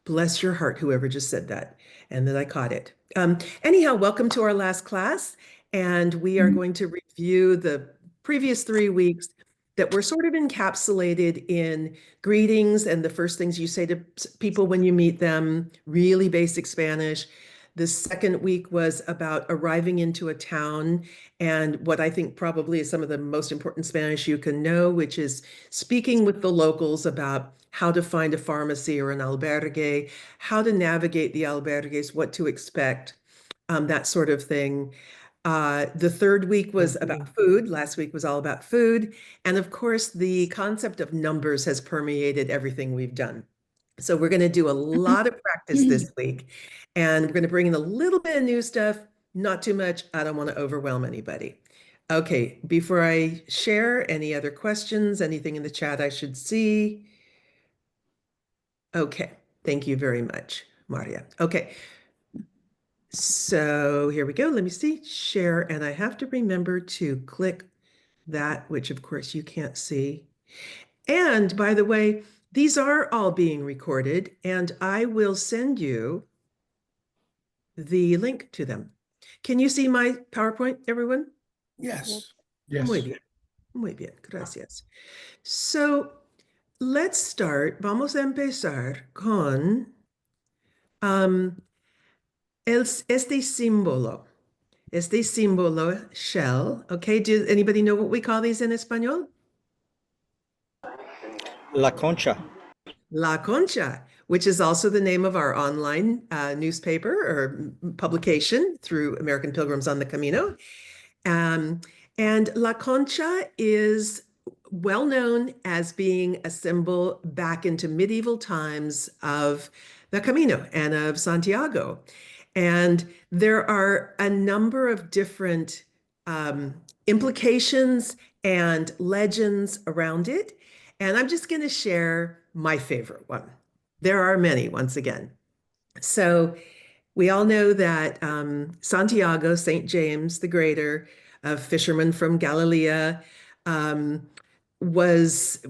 Bless your heart, whoever just said that. And then I caught it. Anyhow, welcome to our last class. And we are going to review the previous 3 weeks that were sort of encapsulated in greetings and the first things you say to people when you meet them, really basic Spanish. The second week was about arriving into a town and what I think probably is some of the most important Spanish you can know, which is speaking with the locals about how to find a pharmacy or an albergue, how to navigate the albergues, what to expect, that sort of thing. The third week was about food. Last week was all about food. And of course, the concept of numbers has permeated everything we've done. So we're going to do a lot of practice this week. And we're going to bring in a little bit of new stuff, not too much. I don't want to overwhelm anybody. Okay, before I share, any other questions, anything in the chat I should see? Okay, thank you very much, Maria. Okay, so here we go. Let me see, share, and I have to remember to click that, which of course you can't see. And by the way, these are all being recorded, and I will send you the link to them. Can you see my PowerPoint, everyone? Yes. Muy bien. Muy bien, gracias. So let's start. Vamos a empezar con este símbolo. Este símbolo, shell. Okay, does anybody know what we call these in español? La Concha. La Concha, which is also the name of our online newspaper or publication through American Pilgrims on the Camino. And La Concha is well known as being a symbol back into medieval times of the Camino and of Santiago. And there are a number of different implications and legends around it. And I'm just going to share my favorite one. There are many, once again. So we all know that Santiago, St. James the Greater, a fisherman from Galilee, was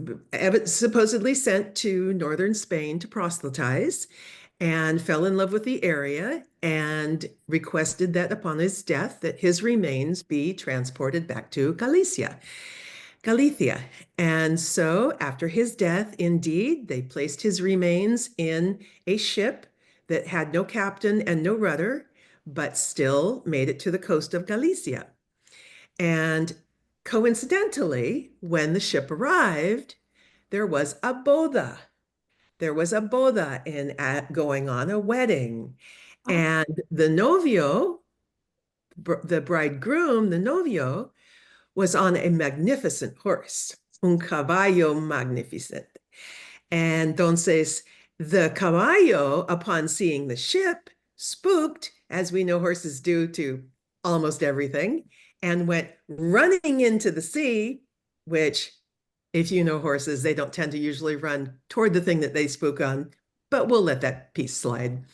supposedly sent to northern Spain to proselytize and fell in love with the area and requested that upon his death that his remains be transported back to Galicia. And so after his death, indeed, they placed his remains in a ship that had no captain and no rudder, but still made it to the coast of Galicia. And coincidentally, when the ship arrived, there was a boda. There was a boda going on, a wedding. And the novio, the bridegroom, the novio, was on a magnificent horse, un caballo magnificent. Entonces, the caballo, upon seeing the ship, spooked, as we know horses do to almost everything, and went running into the sea, which, if you know horses, they don't tend to usually run toward the thing that they spook on, but we'll let that piece slide.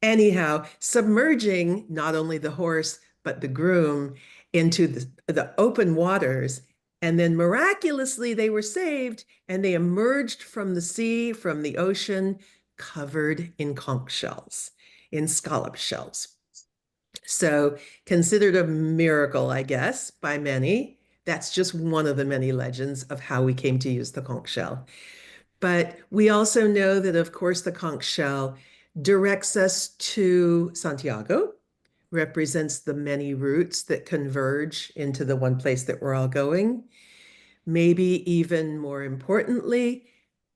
Anyhow, submerging not only the horse, but the groom into the open waters. And then miraculously, they were saved and they emerged from the sea, from the ocean, covered in conch shells, in scallop shells. So considered a miracle, I guess, by many. That's just one of the many legends of how we came to use the conch shell. But we also know that, of course, the conch shell directs us to Santiago, represents the many routes that converge into the one place that we're all going. Maybe even more importantly,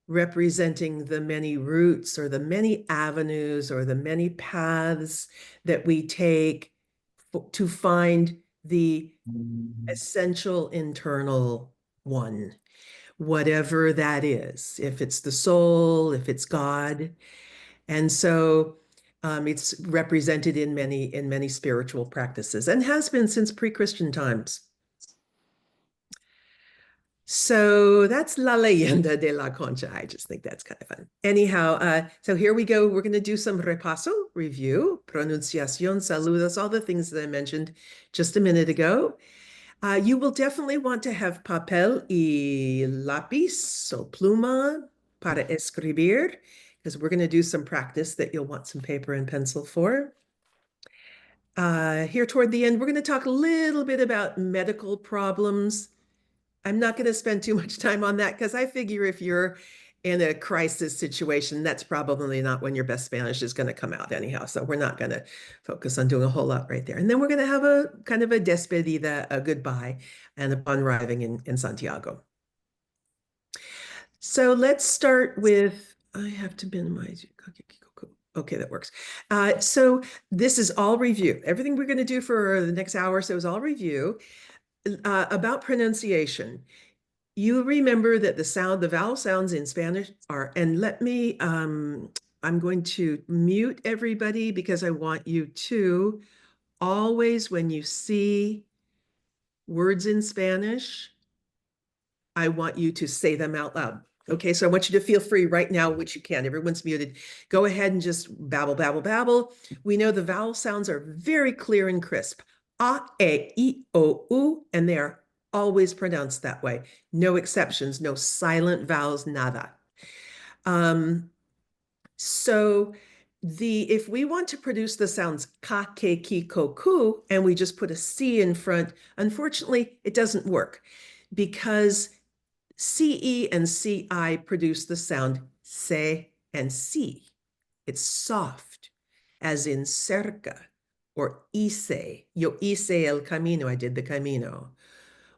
representing the many routes or the many avenues or the many paths that we take to find the essential internal one, whatever that is, if it's the soul, if it's God. And so it's represented in many spiritual practices and has been since pre-Christian times. So that's La Leyenda de la Concha. I just think that's kind of fun. Anyhow, so here we go. We're going to do some repaso, review, pronunciación, saludos, all the things that I mentioned just a minute ago. You will definitely want to have papel y lápiz o pluma para escribir. because we're going to do some practice that you'll want some paper and pencil for. Here toward the end, we're going to talk a little bit about medical problems. I'm not going to spend too much time on that because I figure if you're in a crisis situation, that's probably not when your best Spanish is going to come out anyhow. So we're not going to focus on doing a whole lot right there. And then we're going to have a kind of a despedida, a goodbye, and upon arriving in Santiago. So let's start with, I have to minimize. Okay, that works. So this is all review. Everything we're going to do for the next hour or so is all review. About pronunciation. You remember that the vowel sounds in Spanish are, and let me, I'm going to mute everybody because I want you to always, when you see words in Spanish, I want you to say them out loud. Okay, so I want you to feel free right now, which you can. Everyone's muted. Go ahead and just babble, babble, babble. We know the vowel sounds are very clear and crisp. A, E, I, O, U, and they are always pronounced that way. No exceptions, no silent vowels, nada. So if we want to produce the sounds ka, ke, ki, ko, ku, and we just put a C in front, unfortunately, it doesn't work because CE and CI produce the sound se and si. It's soft, as in cerca or hice. Yo hice el camino, I did the camino.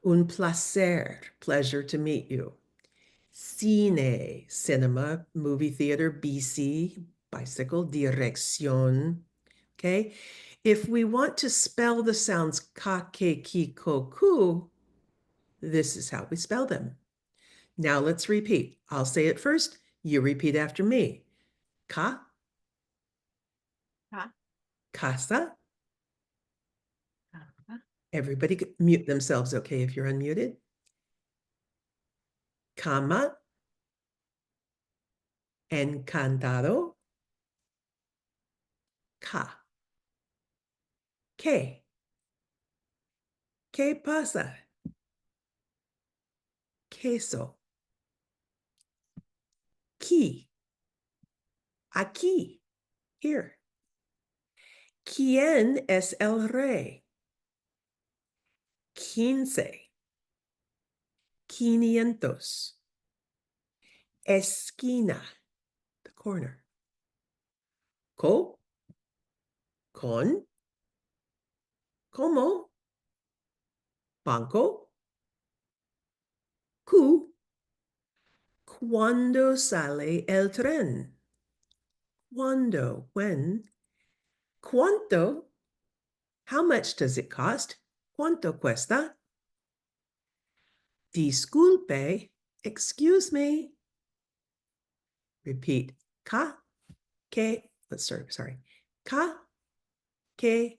Un placer, pleasure to meet you. Cine, cinema, movie theater, BC, bicycle, dirección. Okay. If we want to spell the sounds ka, ke, ki, ko, ku, this is how we spell them. Now let's repeat. I'll say it first. You repeat after me. Ka, Ka, casa. ka, Everybody mute themselves, okay, if you're unmuted. Cama, encantado. Ka. ¿Qué? ¿Qué pasa? Queso. Qui. Aquí. Here. ¿Quién es el rey? 15. 500. Esquina. The corner. Co. Con. Como. Banco. Cu. ¿Cuándo sale el tren? ¿Cuándo? When? ¿Cuánto? How much does it cost? ¿Cuánto cuesta? Disculpe, excuse me. Repeat. Ka, que, let's start, sorry. Ka, que,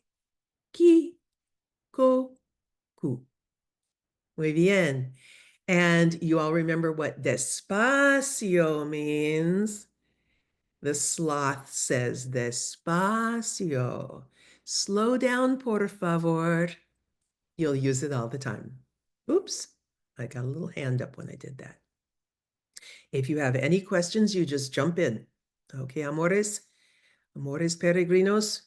ki, ko, ku. Muy bien. And you all remember what despacio means. The sloth says despacio. Slow down, por favor. You'll use it all the time. Oops, I got a little hand up when I did that. If you have any questions, you just jump in. Okay, amores? Amores peregrinos?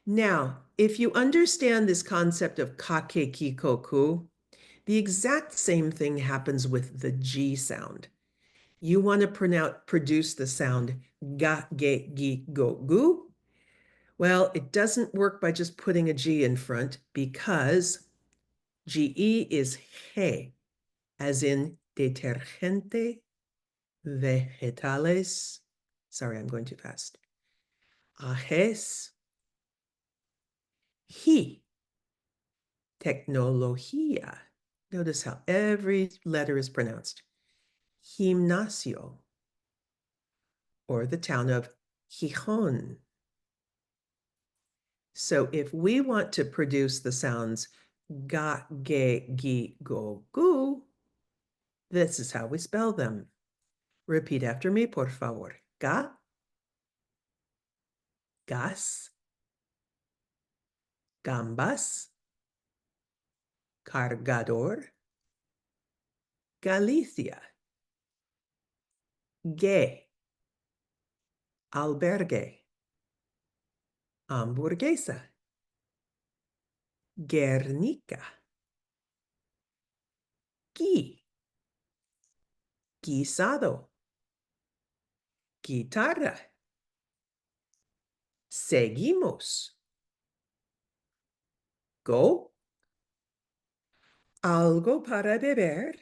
Now, if you understand this concept of kake kikoku, the exact same thing happens with the G sound. You want to produce the sound ga, ge, gi, go, gu. Well, it doesn't work by just putting a G in front because GE is he, as in detergente, vegetales. Sorry, I'm going too fast. Ajes, he, tecnología. Notice how every letter is pronounced. Gimnasio, or the town of Gijón. So if we want to produce the sounds ga, ge, gi, go, gu, this is how we spell them. Repeat after me, por favor. Ga, gas, gambas, cargador, Galicia, ge, albergue, hamburguesa, Guernica, gui, guisado, guitarra, seguimos, go, algo para beber,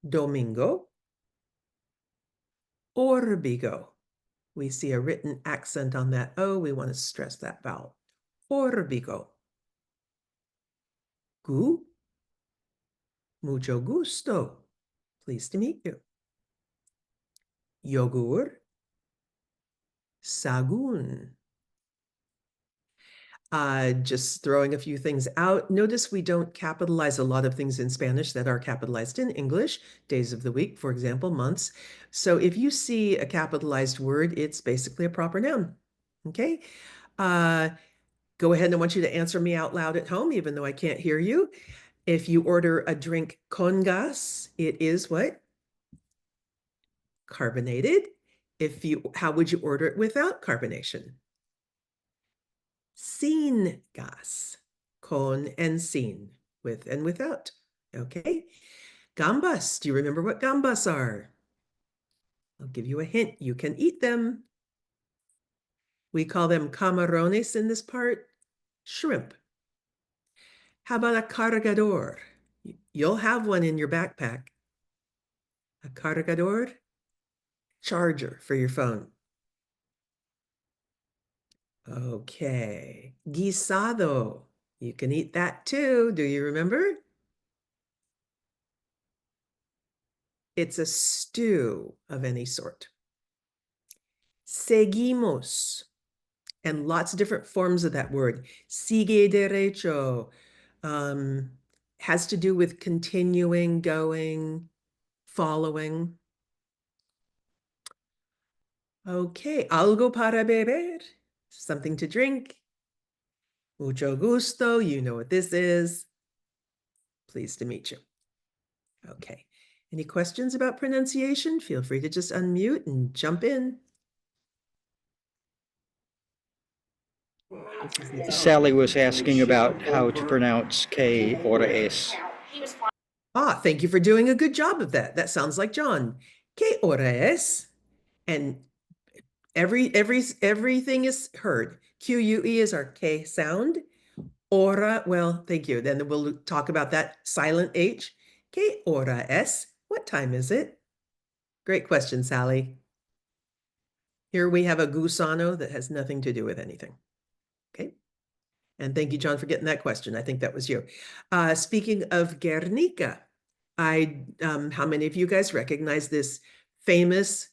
domingo, orbigo. We see a written accent on that O. We want to stress that vowel. Orbigo. Gu, mucho gusto. Pleased to meet you. Yogur, sagun. Just throwing a few things out. Notice we don't capitalize a lot of things in Spanish that are capitalized in English. Days of the week, for example, months. So if you see a capitalized word, it's basically a proper noun. Okay? Go ahead and I want you to answer me out loud at home, even though I can't hear you. If you order a drink con gas, it is what? Carbonated. How would you order it without carbonation? Sin gas. Con and sin, with and without. Okay. Gambas. Do you remember what gambas are? I'll give you a hint. You can eat them. We call them camarones in this part. Shrimp. How about a cargador? You'll have one in your backpack. A cargador? Charger for your phone. Okay. Guisado. You can eat that too. Do you remember? It's a stew of any sort. Seguimos. And lots of different forms of that word. Sigue derecho. Has to do with continuing, going, following. Okay. Algo para beber. Something to drink. Mucho gusto. You know what this is. Pleased to meet you. Okay. Any questions about pronunciation? Feel free to just unmute and jump in. Sally was asking about how to pronounce K or S. Thank you for doing a good job of that. That sounds like John. ¿Qué hora es? And everything is heard. QUE is our K sound. Hora, well, thank you. Then we'll talk about that silent H. ¿Qué hora es? What time is it? Great question, Sally. Here we have a gusano that has nothing to do with anything. Okay. And thank you, John, for getting that question. I think that was you. Speaking of Guernica, how many of you guys recognize this famous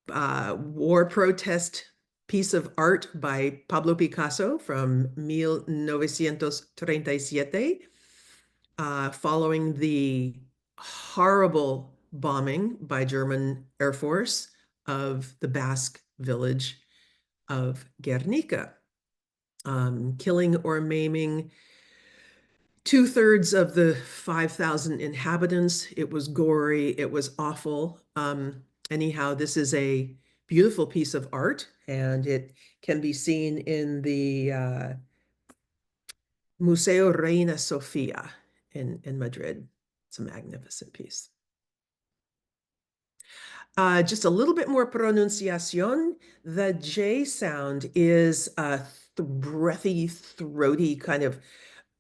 war protest piece of art by Pablo Picasso from 1937, following the horrible bombing by German Air Force of the Basque village of Guernica, killing or maiming 2/3 of the 5,000 inhabitants. It was gory. It was awful. Anyhow, this is a beautiful piece of art, and it can be seen in the Museo Reina Sofia in Madrid. It's a magnificent piece. Just a little bit more pronunciación. The J sound is a breathy, throaty kind of.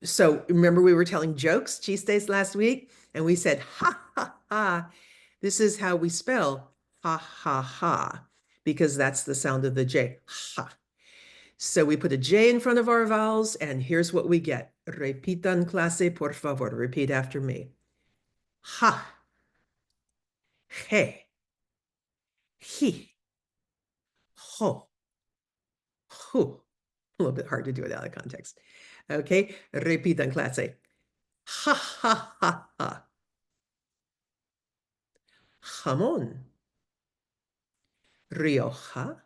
So remember we were telling jokes, chistes last week, and we said ha ha ha. This is how we spell ha ha ha, because that's the sound of the J, ha. So we put a J in front of our vowels, and here's what we get. Repitan clase, por favor. Repeat after me. Ha, he, he, ho, hu. A little bit hard to do it out of context. Okay, repitan clase. Ha ha ha ha. Jamón. Rioja.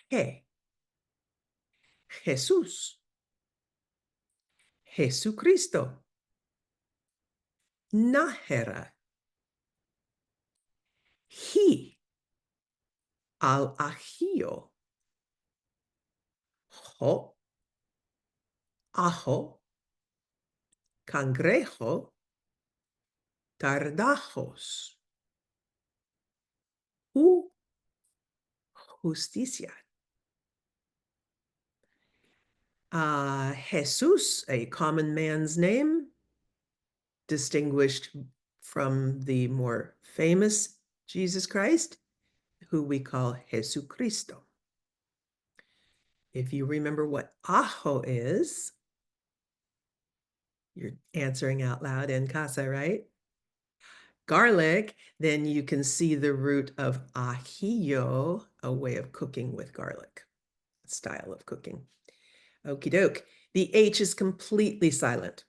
He. Jesús. Jesucristo. Nájera. He, al ajillo. Ho, ajo, cangrejo, tardajos. U, justicia. Jesus, a common man's name, distinguished from the more famous Jesus Christ, who we call Jesucristo. If you remember what ajo is, you're answering out loud in casa, right? Garlic, then you can see the root of ajillo, a way of cooking with garlic, style of cooking. Okie doke. The H is completely silent.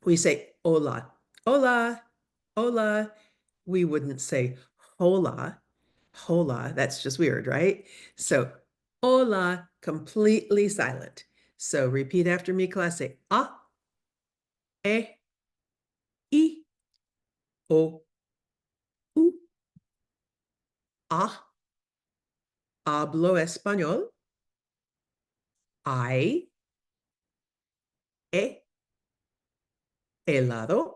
We say hola, hola, hola. We wouldn't say hola, hola. That's just weird, right? So hola, completely silent. So repeat after me, class. Say a, e, I, o, u, a. Hablo español. I, he, helado.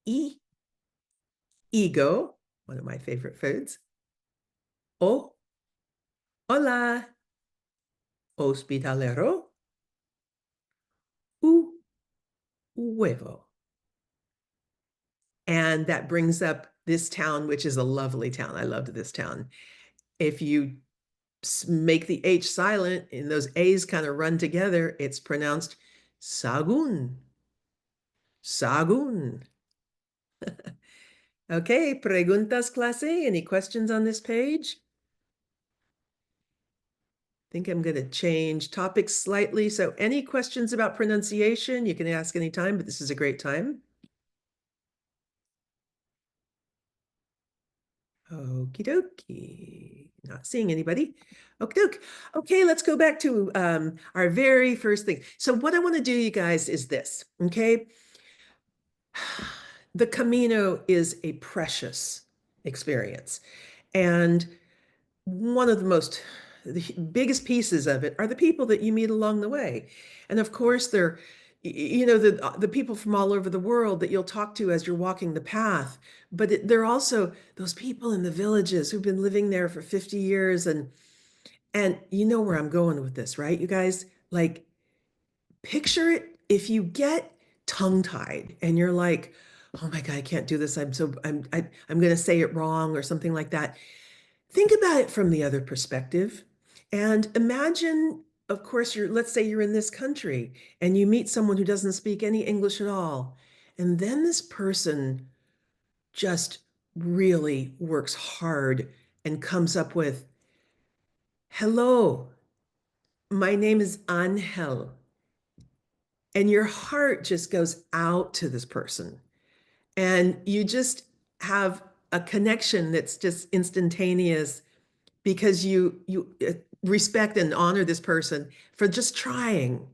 I, ego, one of my favorite foods. O, hola, hospitalero. U, huevo. And that brings up this town, which is a lovely town. I loved this town. If you make the H silent and those A's kind of run together, it's pronounced Sagun. Sagun. Okay, preguntas, clase? Any questions on this page? I think I'm going to change topics slightly. So any questions about pronunciation, you can ask anytime, but this is a great time. Okie dokie. Not seeing anybody. Okie doke. Okay, let's go back to our very first thing. So what I want to do, you guys, is this, okay? The Camino is a precious experience. And one of the biggest pieces of it are the people that you meet along the way. And of course, they're, the people from all over the world that you'll talk to as you're walking the path. But they're also those people in the villages who've been living there for 50 years. And you know where I'm going with this, right? You guys, like, picture it if you get tongue-tied and you're like, oh my God, I can't do this. I'm going to say it wrong or something like that. Think about it from the other perspective and imagine, of course, let's say you're in this country and you meet someone who doesn't speak any English at all. And then this person just really works hard and comes up with, hello, my name is Angel. And your heart just goes out to this person. And you just have a connection that's just instantaneous because you respect and honor this person for just trying.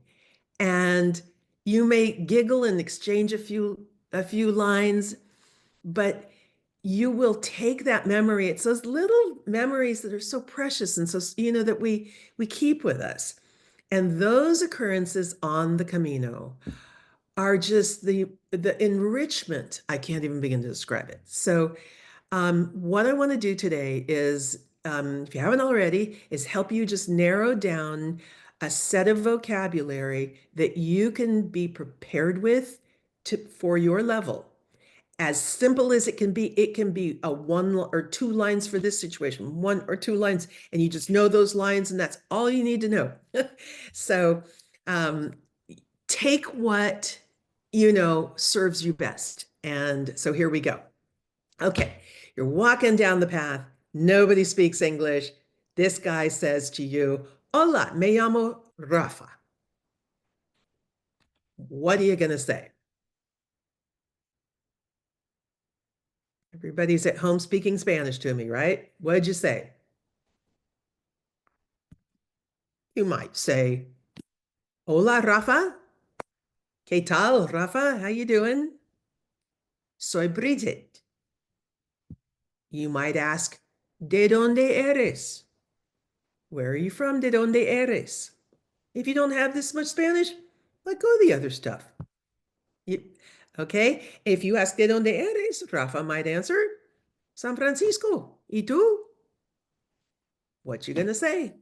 And you may giggle and exchange a few lines, but you will take that memory. It's those little memories that are so precious and so that we keep with us. And those occurrences on the Camino are just the enrichment. I can't even begin to describe it. So what I want to do today is, if you haven't already, is help you just narrow down a set of vocabulary that you can be prepared with for your level. As simple as it can be a one or two lines for this situation, one or two lines, and you just know those lines, and that's all you need to know. So take what serves you best. And so here we go. Okay, you're walking down the path. Nobody speaks English. This guy says to you, hola, me llamo Rafa. What are you going to say? Everybody's at home speaking Spanish to me, right? What'd you say? You might say, hola, Rafa. ¿Qué tal, Rafa? How you doing? Soy Bridget. You might ask, ¿De dónde eres? Where are you from? ¿De dónde eres? If you don't have this much Spanish, let go of the other stuff. You, okay? If you ask ¿De dónde eres? Rafa might answer, San Francisco. ¿Y tú? What you gonna say?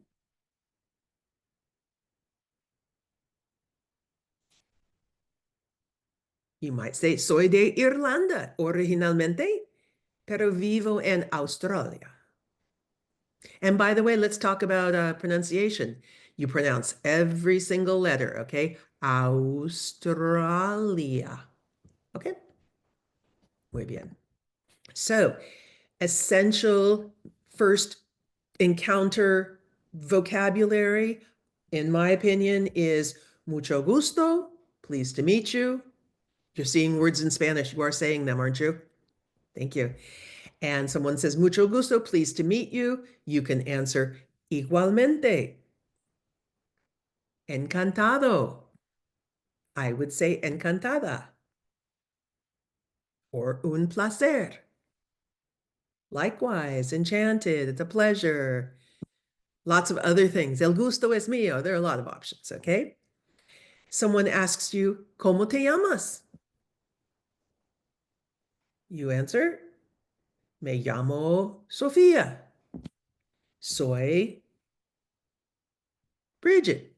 You might say, soy de Irlanda originalmente, pero vivo en Australia. And by the way, let's talk about pronunciation. You pronounce every single letter, okay? Australia. Okay? Muy bien. So, essential first encounter vocabulary, in my opinion, is mucho gusto, pleased to meet you. You're seeing words in Spanish. You are saying them, aren't you? Thank you. And someone says, mucho gusto, pleased to meet you. You can answer, igualmente. Encantado. I would say encantada. Or un placer. Likewise, enchanted, it's a pleasure. Lots of other things. El gusto es mío. There are a lot of options, okay? Someone asks you, ¿Cómo te llamas? You answer, Me llamo Sofía. Soy Bridget.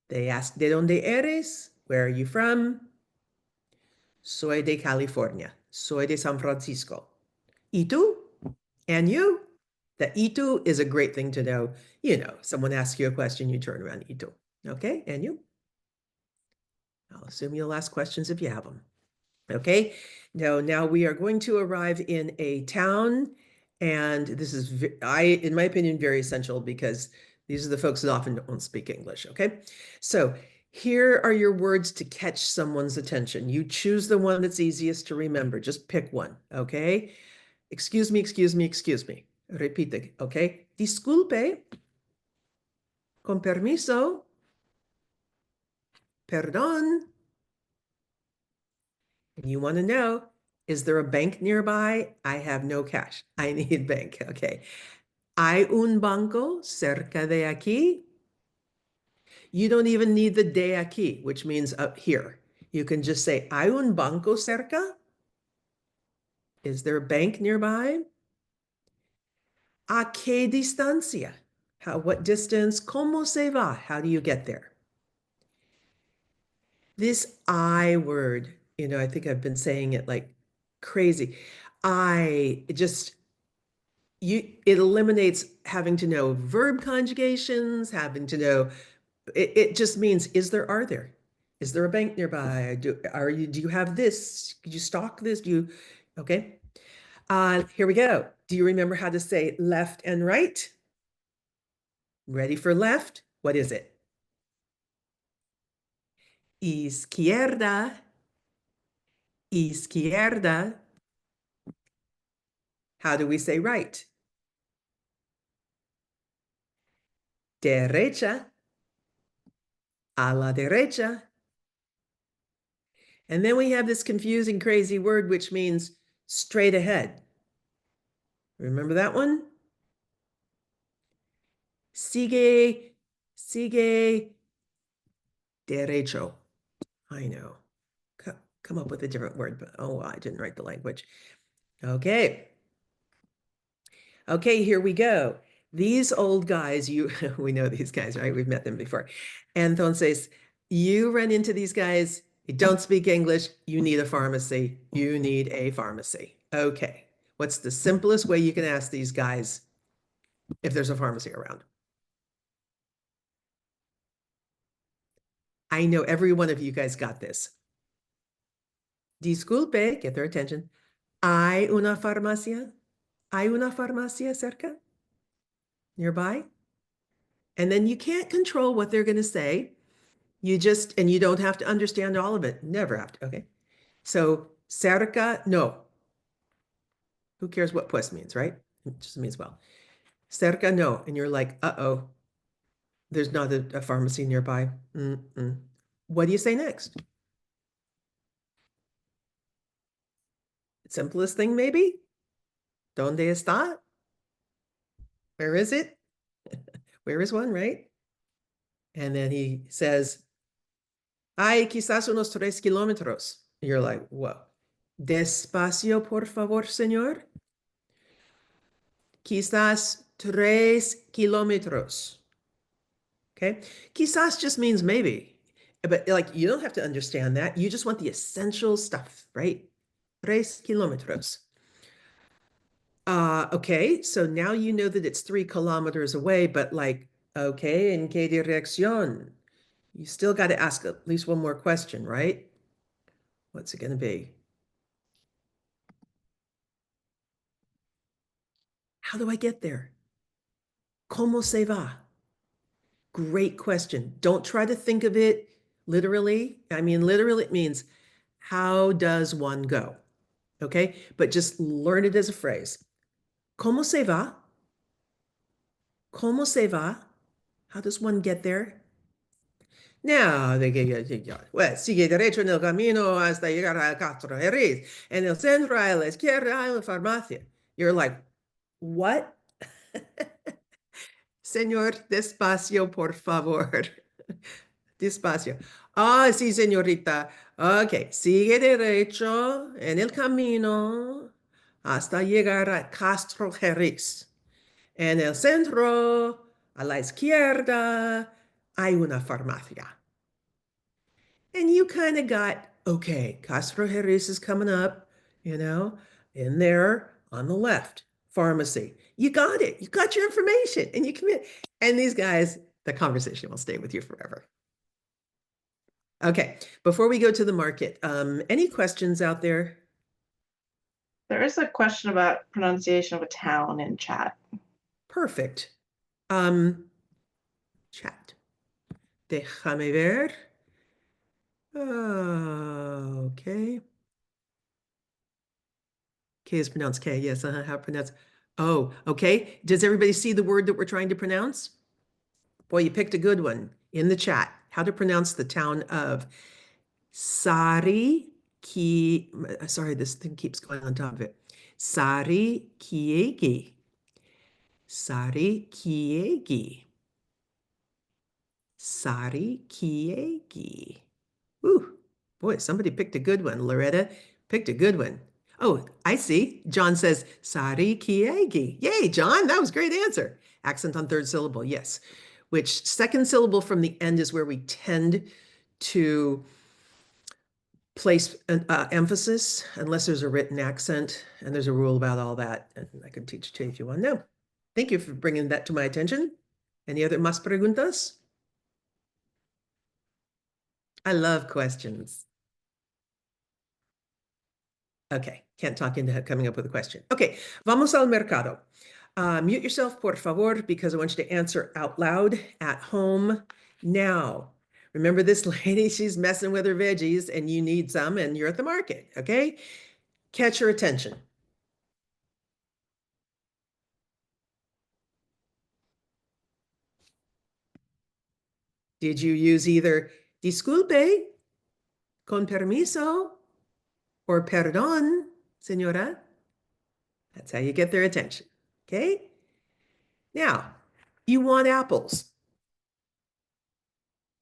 They ask, ¿De dónde eres? Where are you from? Soy de California. Soy de San Francisco. ¿Y tú? And you? The ¿y tú? Is a great thing to know. You know, someone asks you a question, you turn around, ¿y tú? Okay, and you? I'll assume you'll ask questions if you have them. Okay, now we are going to arrive in a town, and this is, in my opinion, very essential because these are the folks that often don't speak English. Okay, so here are your words to catch someone's attention. You choose the one that's easiest to remember. Just pick one. Okay, excuse me, excuse me, excuse me. Repite. Okay, disculpe, con permiso, perdón. And you want to know, is there a bank nearby? I have no cash. I need bank. Okay. ¿Hay un banco cerca de aquí? You don't even need the de aquí, which means up here. You can just say, ¿Hay un banco cerca? Is there a bank nearby? ¿A qué distancia? What distance? ¿Cómo se va? How do you get there? This I word, I think I've been saying it like crazy. It eliminates having to know verb conjugations, having to know, it just means, are there? Is there a bank nearby? Do you have this? Do you stock this? Okay. Here we go. Do you remember how to say left and right? Ready for left? What is it? Izquierda. Izquierda. How do we say right? Derecha. A la derecha. And then we have this confusing, crazy word, which means straight ahead. Remember that one? Sigue, sigue derecho. I know. Come up with a different word, but oh, I didn't write the language. Okay. Okay, here we go. These old guys, we know these guys, right? We've met them before. Entonces, you run into these guys, you don't speak English, you need a pharmacy. You need a pharmacy. Okay. What's the simplest way you can ask these guys if there's a pharmacy around? I know every one of you guys got this. Disculpe, get their attention. ¿Hay una farmacia? ¿Hay una farmacia cerca? Nearby? And then you can't control what they're going to say. And you don't have to understand all of it. Never have to. Okay. So cerca, no. Who cares what pues means, right? It just means well. Cerca, no. And you're like, uh-oh, there's not a pharmacy nearby. Mm-mm. What do you say next? Simplest thing, maybe? ¿Dónde está? Where is it? Where is one, right? And then he says, ay, quizás unos 3 kilómetros. You're like, whoa. Despacio, por favor, señor. Quizás 3 kilómetros. Okay. Quizás just means maybe. But like, you don't have to understand that. You just want the essential stuff, right? 3 kilómetros. Okay, so now you know that it's 3 kilometers away, but like, okay, ¿en qué dirección? You still got to ask at least one more question, right? What's it going to be? How do I get there? ¿Cómo se va? Great question. Don't try to think of it literally. I mean, literally, it means how does one go? Okay, but just learn it as a phrase. ¿Cómo se va? ¿Cómo se va? How does one get there? Now, well, sigue derecho en el camino hasta llegar a Castro Jerez. En el centro a la izquierda hay una farmacia. You're like, what? Señor, despacio, por favor. Despacio. Ah, sí, señorita. Ok, sigue derecho en el camino hasta llegar a Castro Jerez. En el centro, a la izquierda, hay una farmacia. And you kind of got, okay, Castro Jerez is coming up, in there on the left, pharmacy. You got it. You got your information and you commit. And these guys, the conversation will stay with you forever. Okay, before we go to the market, any questions out there? There is a question about pronunciation of a town in chat. Perfect. Chat. Déjame ver. Okay. K is pronounced K. Yes, how pronounced? Oh, okay. Does everybody see the word that we're trying to pronounce? Boy, you picked a good one in the chat. How to pronounce the town of Sari Ki. Sorry, this thing keeps going on top of it. Sari Kiegi. Sari Kiegi. Sari Kiegi. Ooh, boy, somebody picked a good one. Loretta picked a good one. Oh, I see. John says Sari Kiegi. Yay, John, that was a great answer. Accent on third syllable, yes. Which second syllable from the end is where we tend to place an emphasis unless there's a written accent, and there's a rule about all that. And I can teach it to you if you want to know. Thank you for bringing that to my attention. Any other más preguntas? I love questions. Okay, can't talk into coming up with a question. Okay, vamos al mercado. Mute yourself, por favor, because I want you to answer out loud at home now. Remember this lady, she's messing with her veggies and you need some and you're at the market, okay? Catch her attention. Did you use either disculpe, con permiso, or perdón, señora? That's how you get their attention, okay? Now, you want apples.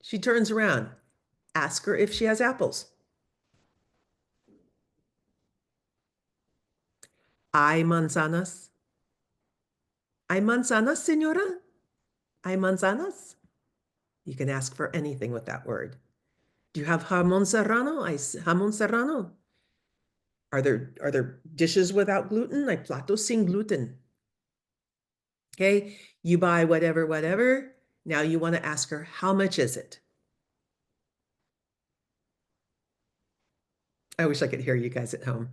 She turns around. Ask her if she has apples. ¿Hay manzanas? ¿Hay manzanas, señora? ¿Hay manzanas? You can ask for anything with that word. Do you have jamón serrano? Jamón serrano? Are there dishes without gluten? Hay platos sin gluten. Okay, you buy whatever. Now you want to ask her, how much is it? I wish I could hear you guys at home.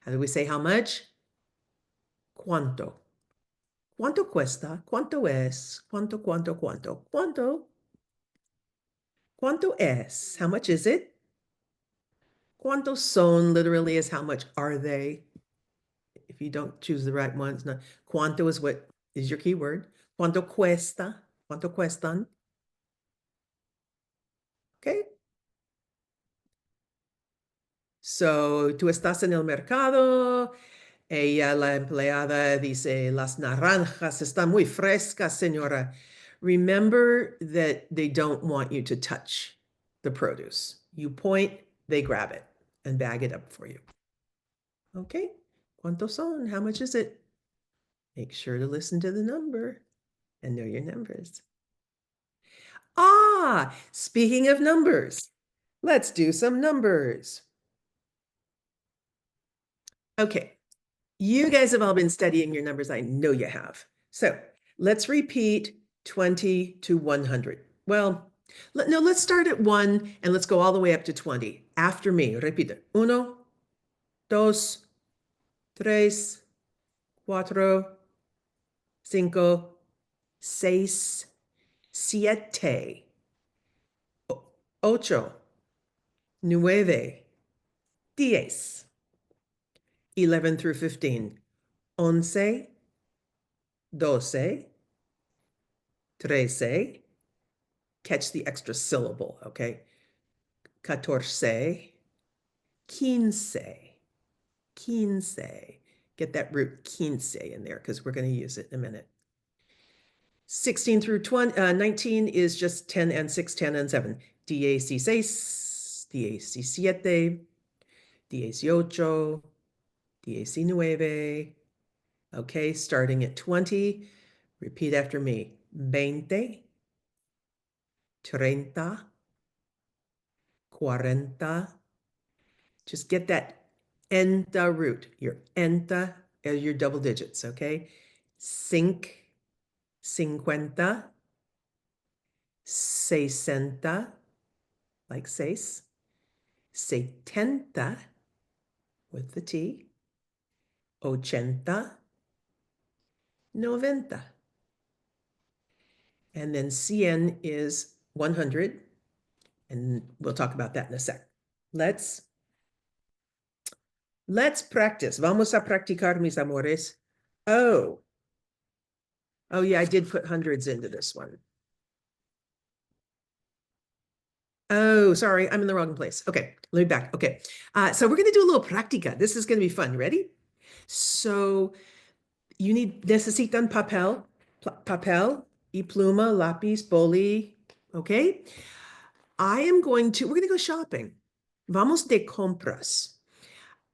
How do we say how much? ¿Cuánto? ¿Cuánto cuesta? ¿Cuánto es? ¿Cuánto? ¿Cuánto? ¿Cuánto es? How much is it? ¿Cuántos son literally is how much are they? If you don't choose the right one, it's not. ¿Cuánto is what is your keyword? ¿Cuánto cuesta? ¿Cuánto cuestan? Okay. So, tú estás en el mercado. Ella, la empleada, dice, las naranjas están muy frescas, señora. Remember that they don't want you to touch the produce. You point, they grab it and bag it up for you. Okay, ¿cuántos son? How much is it? Make sure to listen to the number and know your numbers. Ah, speaking of numbers, let's do some numbers. Okay, you guys have all been studying your numbers. I know you have. So let's repeat 20 to 100. Well, no, let's start at 1 and let's go all the way up to 20. After me, repite. 1, 2, 3, 4, 5, 6, 7, 8, 9, 10. 11 through 15. 11, 12, 13. Catch the extra syllable, okay? 14, 15, 15. Get that root quince in there because we're going to use it in a minute. 16 through 19 is just 10 and 6, 10 and 7. 16, 17, 18, 19. Okay, starting at 20, repeat after me. 20, 30, 40. Just get that enta root, your enta as your double digits, okay? 5, 50, 60, like seis, 70 with the T, 80, 90. And then CN is 100, and we'll talk about that in a sec. Let's practice. Vamos a practicar, mis amores. Oh yeah, I did put hundreds into this one. Oh, sorry, I'm in the wrong place. Okay, let me back. Okay, so we're gonna do a little práctica. This is gonna be fun. Ready? So you necesitan papel y pluma, lápiz, boli. Okay, we're gonna go shopping. Vamos de compras.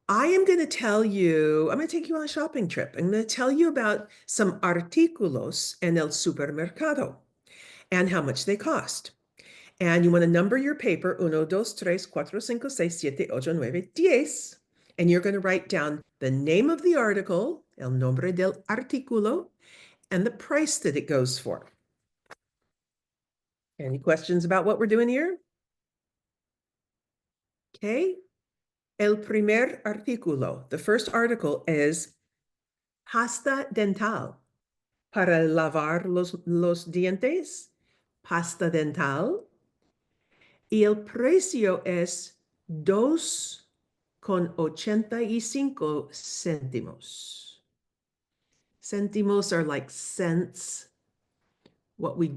I'm going to take you on a shopping trip. I'm going to tell you about some artículos en el supermercado and how much they cost. And you want to number your paper, 1, 2, 3, 4, 5, 6, 7, 8, 9, 10. And you're going to write down the name of the article, el nombre del artículo, and the price that it goes for. Any questions about what we're doing here? Okay. El primer artículo, the first article is pasta dental. Para lavar los dientes, pasta dental. Y el precio es 2,85 céntimos. Centimos are like cents. What we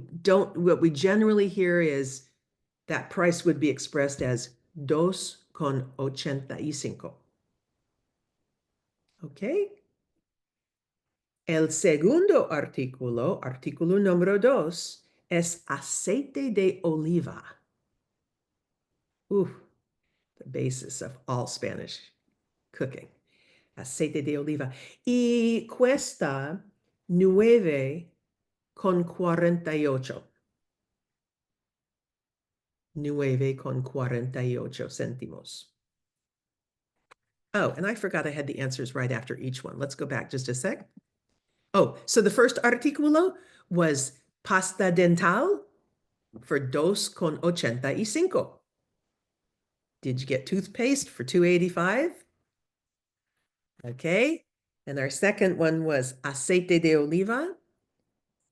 generally hear is that price would be expressed as 2,85. Okay? El segundo artículo número 2, es aceite de oliva. The basis of all Spanish cooking. Aceite de oliva. Y cuesta 9,48. 9,48 céntimos. Oh, and I forgot I had the answers right after each one. Let's go back just a sec. Oh, so the first artículo was pasta dental for 2,85. Did you get toothpaste for 2.85? Okay. And our second one was aceite de oliva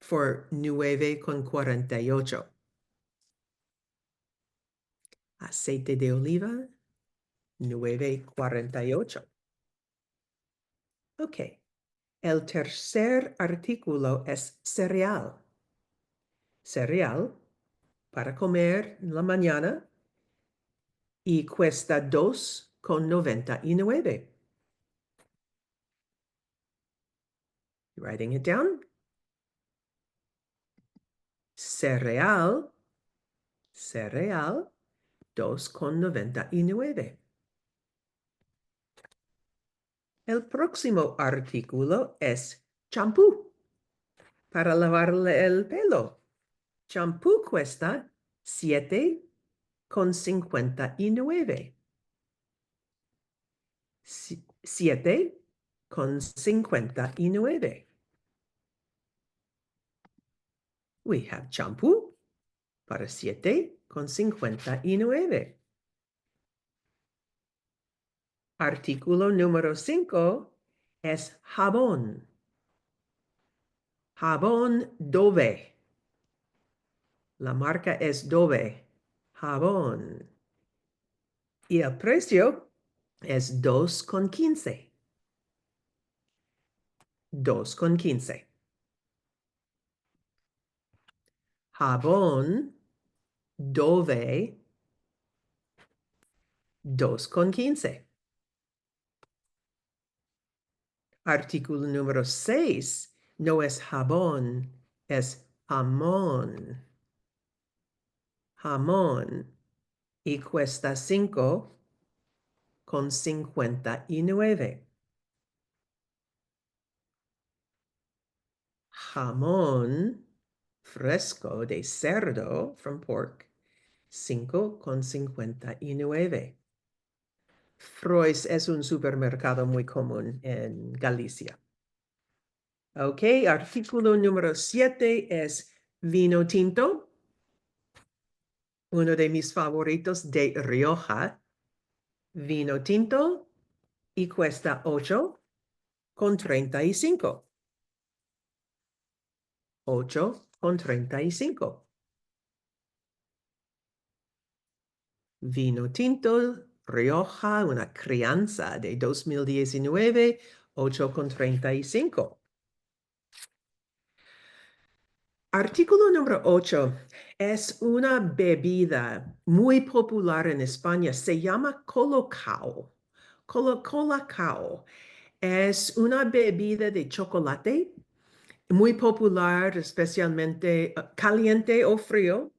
for 9,48. Aceite de oliva, 9,48. Okay. El tercer artículo es cereal. Cereal para comer en la mañana y cuesta con 99. You writing it down? Cereal, cereal, 2,99. El próximo artículo es champú para lavarle el pelo. Champú cuesta 7,59. 7,59. We have champú para 7,59. Artículo número 5 es jabón. Jabón Dove. La marca es Dove. Jabón. Y el precio es 2,15. 2,15. Jabón Dove 2,15. Artículo número 6 no es jabón, es jamón. Jamón. Y cuesta 5,59. Jamón fresco de cerdo from pork, 5,59. Frois es un supermercado muy común en Galicia. Ok, artículo número 7 es vino tinto, uno de mis favoritos de Rioja. Vino tinto y cuesta 8,35. 8,35. Vino tinto, Rioja, una crianza de 2019, 8,35. Artículo número 8 es una bebida muy popular en España. Se llama colacao. Colacao es una bebida de chocolate muy popular, especialmente caliente o frío,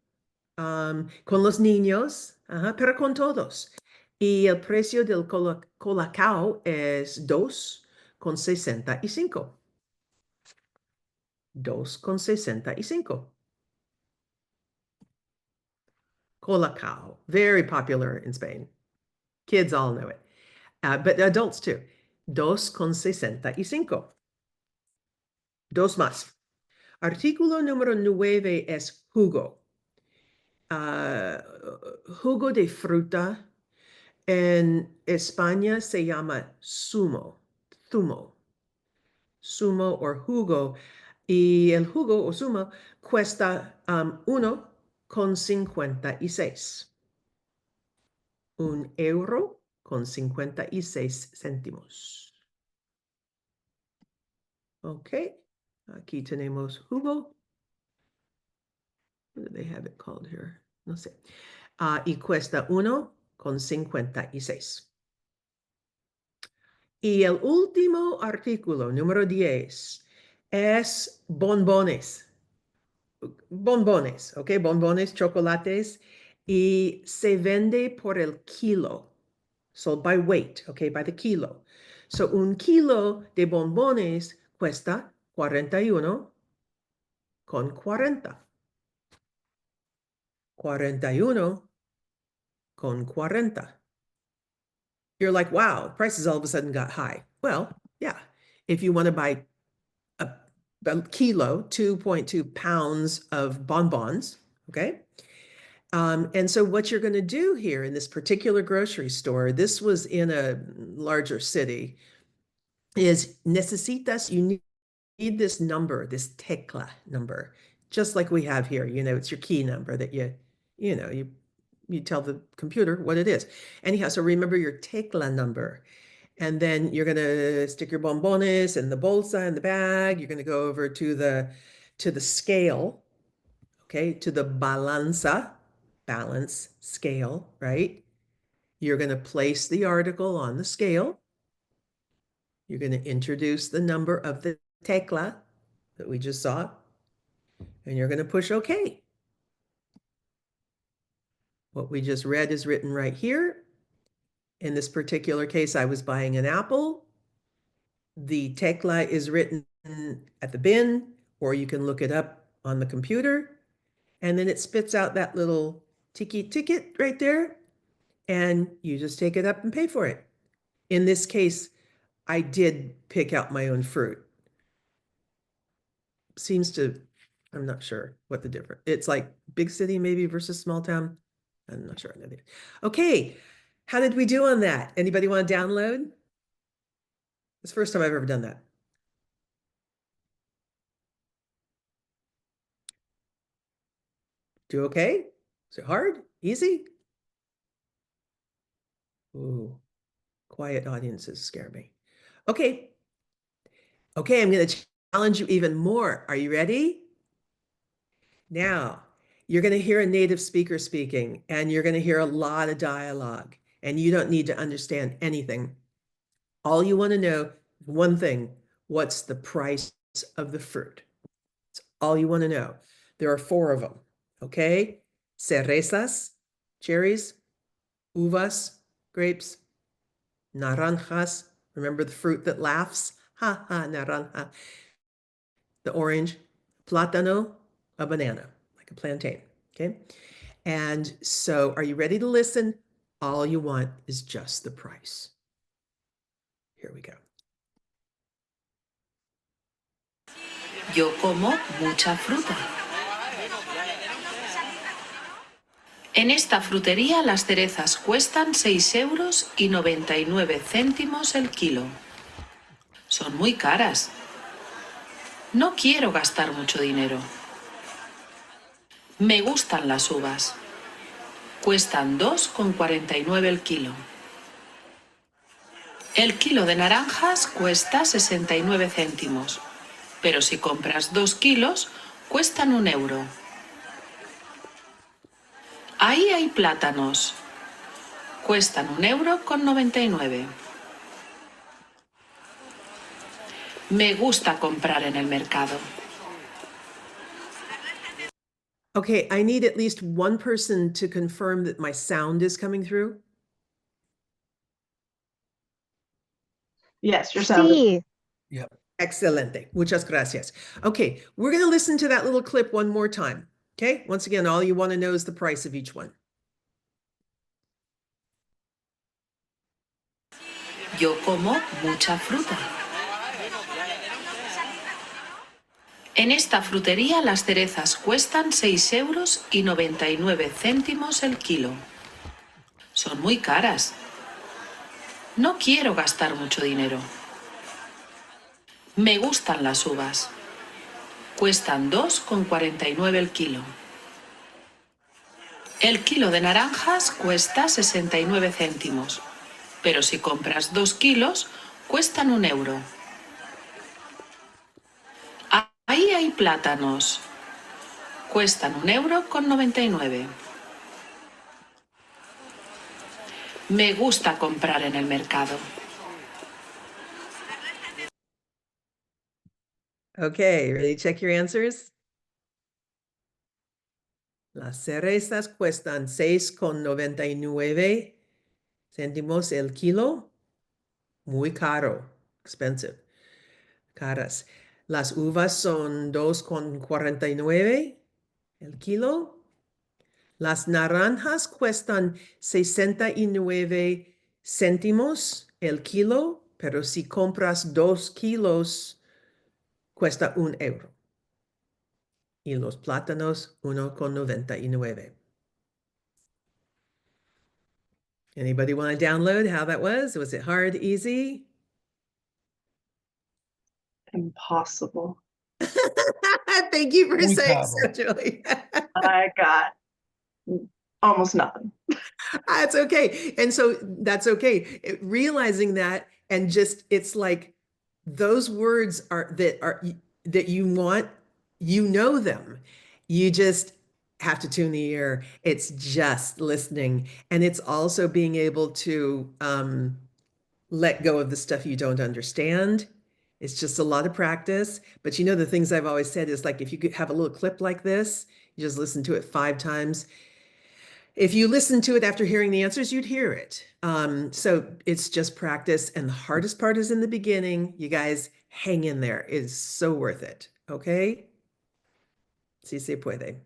con los niños, pero con todos. Y el precio del colacao es 2,65. 2,65. Colacao, very popular in Spain. Kids all know it, but adults too. 2,65. Dos más. Artículo número 9 es jugo. Jugo de fruta. En España se llama zumo. Zumo o jugo. Y el jugo o zumo cuesta 1,56. €1,56. Ok. Aquí tenemos jugo. What do they have it called here? No sé. Y cuesta 1,56. Y el último artículo, número 10, es bombones. Bombones, ¿ok? Bombones, chocolates. Y se vende por el kilo. So by weight, ¿ok? By the kilo. So un kilo de bombones cuesta 41,40. 41,40. You're like, wow, prices all of a sudden got high. Well, yeah. If you want to buy a kilo, 2.2 pounds of bonbons, okay? And so what you're going to do here in this particular grocery store, this was in a larger city, is necesitas, you need this number, this tecla number, just like we have here. It's your key number that you tell the computer what it is. Anyhow, so remember your tecla number. And then you're going to stick your bombones in the bolsa in the bag. You're going to go over to the scale, okay, to the balanza, balance scale, right? You're going to place the article on the scale. You're going to introduce the number of the tecla that we just saw, and you're going to push OK. What we just read is written right here. In this particular case, I was buying an apple. The tecla is written at the bin, or you can look it up on the computer, and then it spits out that little ticket right there, and you just take it up and pay for it. In this case, I did pick out my own fruit. Seems to, I'm not sure what the difference. It's like big city maybe versus small town. I'm not sure. Okay, how did we do on that? Anybody want to download? It's the first time I've ever done that. Do okay? Is it hard? Easy? Ooh, quiet audiences scare me. Okay. Okay, I'm going to challenge you even more. Are you ready? Now, you're going to hear a native speaker speaking, and you're going to hear a lot of dialogue, and you don't need to understand anything. All you want to know, one thing, what's the price of the fruit? That's all you want to know. There are 4 of them, okay? Cerezas, cherries, uvas, grapes, naranjas, remember the fruit that laughs? Ha ha, naranja. The orange, plátano, a banana, like a plantain, okay? And so are you ready to listen? All you want is just the price. Here we go. Yo como mucha fruta. En esta frutería las cerezas cuestan 6,99 € el kilo. Son muy caras. No quiero gastar mucho dinero. Me gustan las uvas. Cuestan 2,49 el kilo. El kilo de naranjas cuesta 69 céntimos, pero si compras 2 kilos, cuestan 1 euro. Ahí hay plátanos. Cuestan 1,99 €. Me gusta comprar en el mercado. Okay, I need at least one person to confirm that my sound is coming through. Yes, your sound is Sí, Yep. Excelente. Muchas gracias. Okay, we're going to listen to that little clip one more time. Okay, once again, all you want to know is the price of each one. Yo como mucha fruta. En esta frutería las cerezas cuestan 6,99 € el kilo. Son muy caras. No quiero gastar mucho dinero. Me gustan las uvas. Cuestan 2,49 el kilo. El kilo de naranjas cuesta 69 céntimos, pero si compras 2 kilos, cuestan 1 euro. Ahí hay plátanos. Cuestan 1,99 €. Me gusta comprar en el mercado. Okay, ready to check your answers? Las cerezas cuestan 6,99 céntimos el kilo. Muy caro, expensive, caras. Las uvas son 2,49 el kilo. Las naranjas cuestan 69 céntimos el kilo, pero si compras 2 kilos, cuesta 1 euro. Y los plátanos, 1,99. Anybody want to download how that was? Was it hard, easy? impossible. Thank you for Muy saying caro. so, Julie. I got almost nothing. That's okay. And so that's okay. Realizing that and just it's like those words that you want, you know them. You just have to tune the ear. It's just listening. And it's also being able to let go of the stuff you don't understand. It's just a lot of practice. But you know, the things I've always said is like if you could have a little clip like this, you just listen to it 5 times. If you listen to it after hearing the answers, you'd hear it. So it's just practice. And the hardest part is in the beginning. You guys hang in there. It's so worth it. Okay? Si se puede.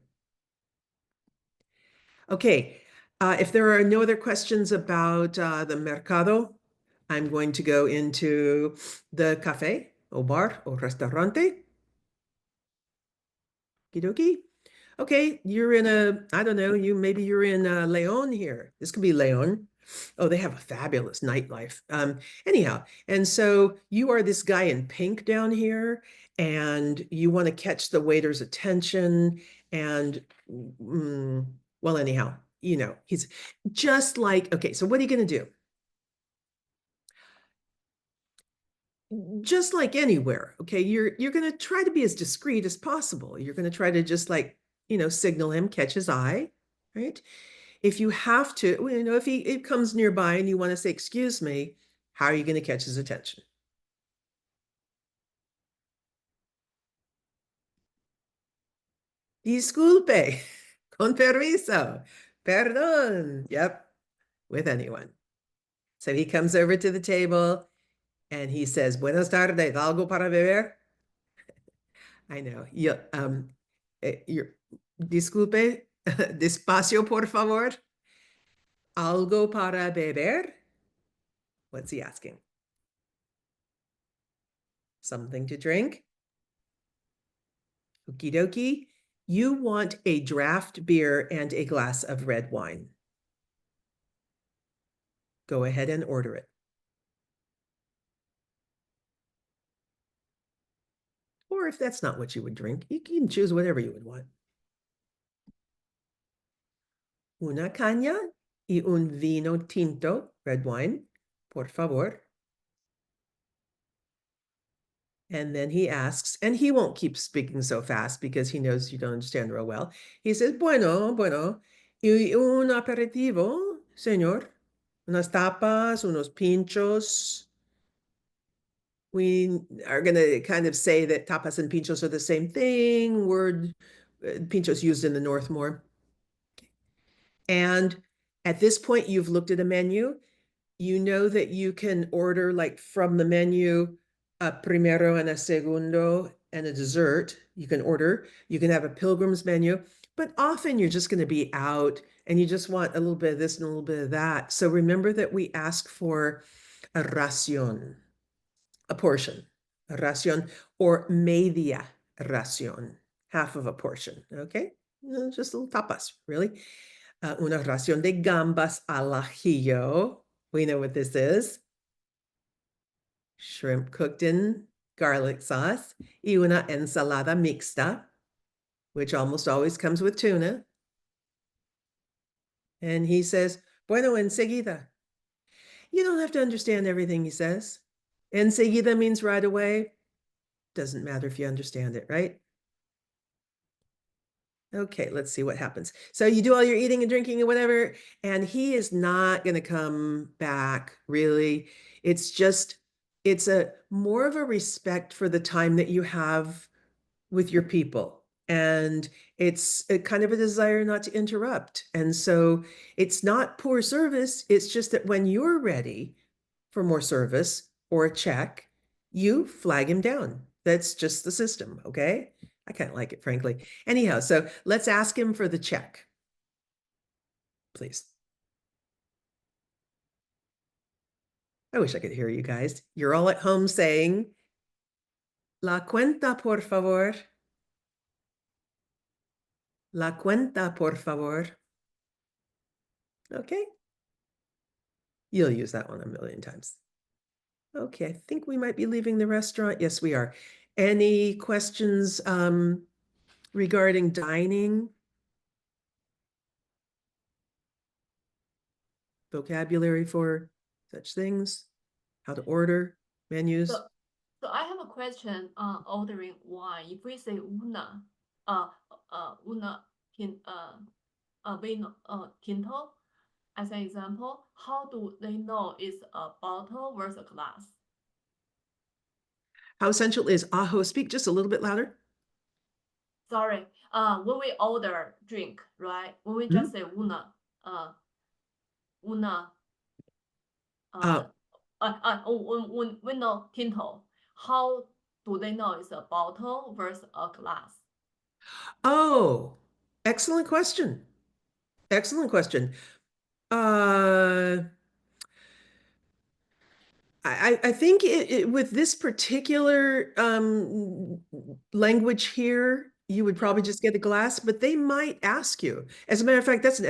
Okay. If there are no other questions about the mercado, I'm going to go into the cafe or bar or restaurante. Okie Okay, you're in I don't know, maybe you're in Leon here. This could be Leon. Oh, they have a fabulous nightlife. Anyhow, and so you are this guy in pink down here, and you want to catch the waiter's attention. And well, anyhow, he's just like, okay, so what are you going to do? Just like anywhere, okay, you're going to try to be as discreet as possible. You're going to try to just like, signal him, catch his eye, right? If you have to, if he comes nearby and you want to say, excuse me, how are you going to catch his attention? Disculpe, con permiso, perdón. Yep, with anyone. So he comes over to the table and he says, Buenas tardes, ¿algo para beber? I know. You're, disculpe, despacio, por favor. ¿Algo para beber? What's he asking? Something to drink? Okie dokie. You want a draft beer and a glass of red wine. Go ahead and order it. Or if that's not what you would drink, you can choose whatever you would want. Una caña y un vino tinto, red wine, por favor. And then he asks, and he won't keep speaking so fast because he knows you don't understand real well. He says, bueno, y un aperitivo, señor. Unas tapas, unos pinchos. We are going to kind of say that tapas and pinchos are the same thing. Word pinchos used in the North more. And at this point, you've looked at a menu. You know that you can order like from the menu a primero and a segundo and a dessert. You can order. You can have a pilgrim's menu, but often you're just going to be out and you just want a little bit of this and a little bit of that. So remember that we ask for a ración, a portion, a ración, or media ración, half of a portion. Okay, just little tapas, really. Una ración de gambas al ajillo. We know what this is. Shrimp cooked in garlic sauce. Y una ensalada mixta, which almost always comes with tuna. And he says, bueno, enseguida. You don't have to understand everything he says. Enseguida means right away. Doesn't matter if you understand it, right? Okay, let's see what happens. So you do all your eating and drinking and whatever, and he is not going to come back, really. It's a more of a respect for the time that you have with your people. And it's a kind of a desire not to interrupt. And so it's not poor service. It's just that when you're ready for more service or a check, you flag him down. That's just the system, okay? I kind of like it, frankly. Anyhow, so let's ask him for the check, please. I wish I could hear you guys. You're all at home saying, La cuenta, por favor. La cuenta, por favor. Okay. You'll use that one a million times. Okay, I think we might be leaving the restaurant. Yes, we are. Any questions regarding dining? Vocabulary for such things? How to order menus? So I have a question on ordering wine. If we say una Quinto, as an example, how do they know it's a bottle versus a glass? How essential is ajo? Speak just a little bit louder. Sorry, when we order drink, right? When we just say una, when we know Quinto, how do they know it's a bottle versus a glass? Oh, excellent question. Excellent question. Uh, I think with this particular language here, you would probably just get a glass, but they might ask you. As a matter of fact, that's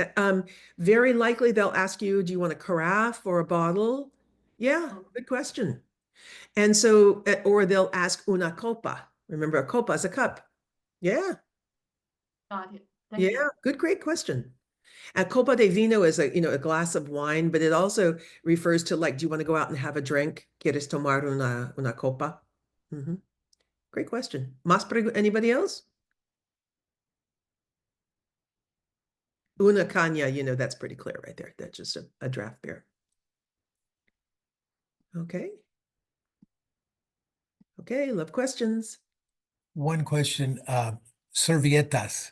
very likely they'll ask you, do you want a carafe or a bottle? Yeah, good question. And so, or they'll ask una copa. Remember, a copa is a cup. Yeah, Got it. Thank you. yeah, good, great question. A copa de vino is a glass of wine, but it also refers to like, do you want to go out and have a drink? ¿Quieres tomar una copa? Mhm. Great question. Anybody else? Una caña, that's pretty clear right there. That's just a draft beer. Okay. Okay, love questions. One question, servietas.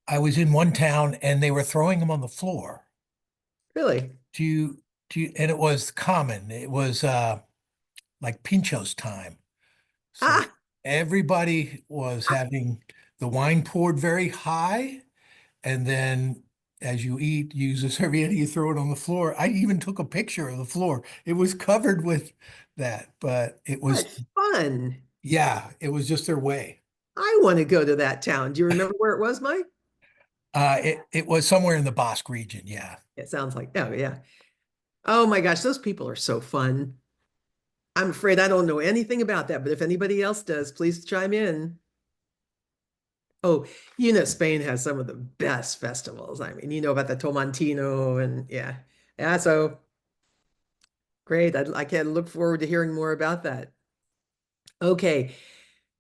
I was in one town and they were throwing them on the floor. Really? And it was common. It was like Pincho's time. So Ah, everybody was having the wine poured very high. And then as you eat, you use a serviette, you throw it on the floor. I even took a picture of the floor. It was covered with that, but it was, what fun. yeah, it was just their way. I want to go to that town. Do you remember where it was, Mike? It was somewhere in the Basque region. Yeah. It sounds like, oh, yeah. Oh my gosh, those people are so fun. I'm afraid I don't know anything about that, but if anybody else does, please chime in. Oh, Spain has some of the best festivals. I mean, you know about the Tomantino and yeah. Yeah, so great. I can look forward to hearing more about that. Okay,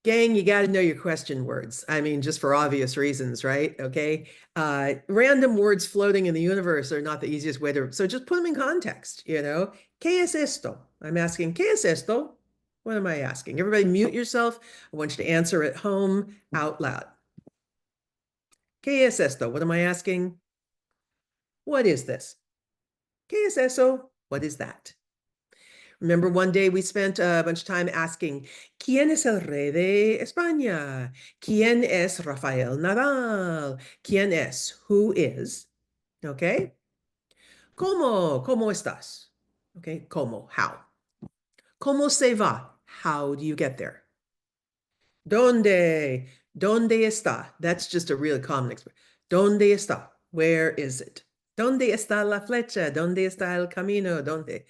gang, you got to know your question words. I mean, just for obvious reasons, right? Okay. Random words floating in the universe are not the easiest way so just put them in context. ¿Qué es esto? I'm asking, ¿qué es esto? What am I asking? Everybody mute yourself. I want you to answer at home out loud. ¿Qué es esto? What am I asking? What is this? ¿Qué es eso? What is that? Remember one day we spent a bunch of time asking, ¿Quién es el rey de España? ¿Quién es Rafael Nadal? ¿Quién es? Who is? Okay. ¿Cómo? ¿Cómo estás? Okay. ¿Cómo? How? ¿Cómo se va? How do you get there? ¿Dónde? ¿Dónde está? That's just a really common expression. ¿Dónde está? Where is it? ¿Dónde está la flecha? ¿Dónde está el camino? ¿Dónde?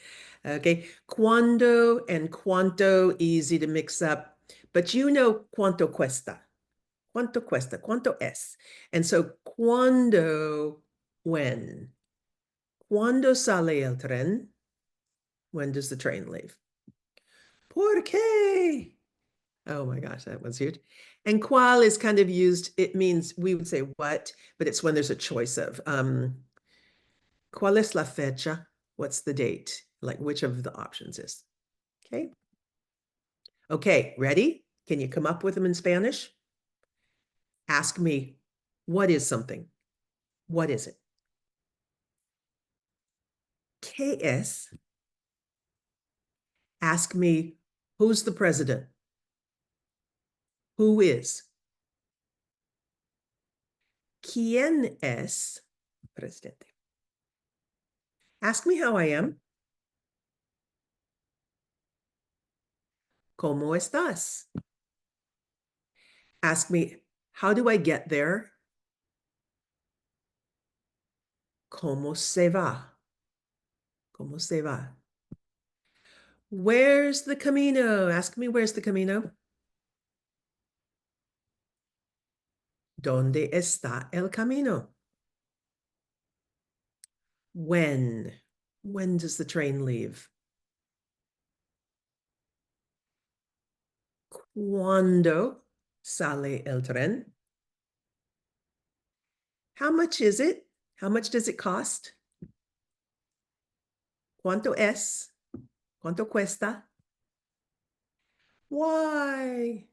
Okay. ¿Cuándo and cuánto, easy to mix up, but you know cuánto cuesta. ¿Cuánto cuesta? ¿Cuánto es? And so, ¿cuándo? When? ¿Cuándo sale el tren? When does the train leave? ¿Por qué? Oh my gosh, that was huge. And cuál is kind of used, it means we would say what, but it's when there's a choice of ¿cuál es la fecha? What's the date? Like which of the options is. Okay. Okay, ready? Can you come up with them in Spanish? Ask me, what is something? What is it? ¿Qué es? Ask me, who's the president? Who is? ¿Quién es presidente? Ask me how I am. ¿Cómo estás? Ask me, how do I get there? ¿Cómo se va? ¿Cómo se va? Where's the Camino? Ask me, where's the Camino? ¿Dónde está el camino? When? When does the train leave? ¿Cuándo sale el tren? How much is it? How much does it cost? ¿Cuánto es? ¿Cuánto cuesta? Why?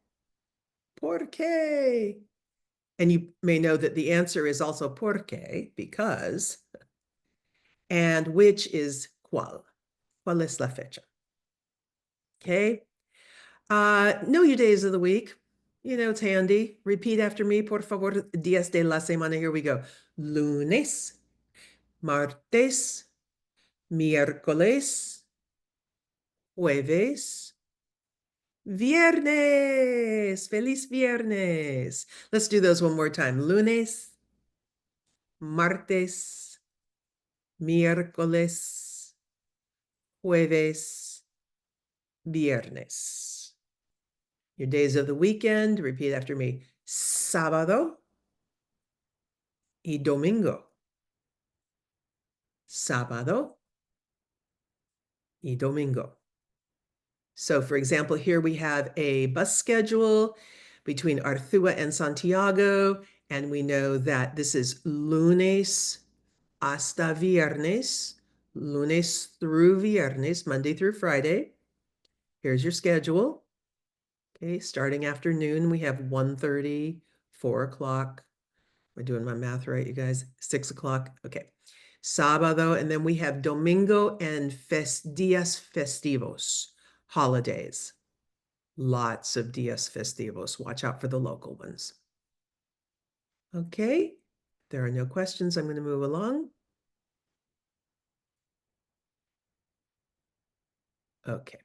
¿Por qué? And you may know that the answer is also por qué, because, and which is cuál. ¿Cuál es la fecha? Okay. Know your days of the week. You know, it's handy. Repeat after me, por favor. Días de la semana. Here we go. Lunes, martes, miércoles, jueves, viernes. Feliz viernes. Let's do those one more time. Lunes, martes, miércoles, jueves, viernes. Your days of the weekend, repeat after me. Sábado y domingo. Sábado y domingo. So for example, here we have a bus schedule between Arthua and Santiago, and we know that this is lunes hasta viernes, lunes through viernes, Monday through Friday. Here's your schedule. Okay, starting afternoon, we have 1:30, 4 o'clock. Am I doing my math right, you guys? 6 o'clock. Okay. Sábado, and then we have domingo and días festivos, holidays. Lots of días festivos. Watch out for the local ones. Okay. There are no questions. I'm going to move along. Okay.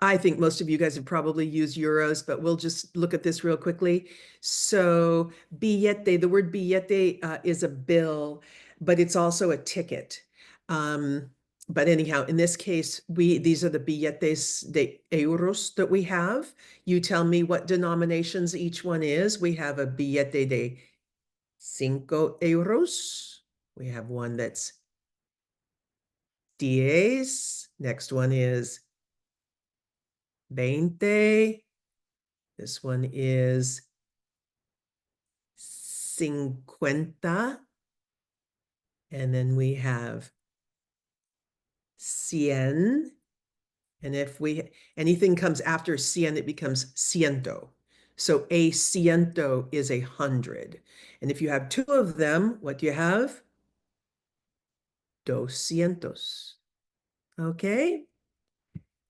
I think most of you guys have probably used euros, but we'll just look at this real quickly. So billete, the word billete is a bill, but it's also a ticket. But anyhow, in this case, these are the billetes de euros that we have. You tell me what denominations each one is. We have a billete de 5 euros. We have one that's 10. Next one is 20. This one is 50. And then we have 100. And if anything comes after 100, it becomes ciento. So a ciento is 100. And if you have two of them, what do you have? 200. Okay.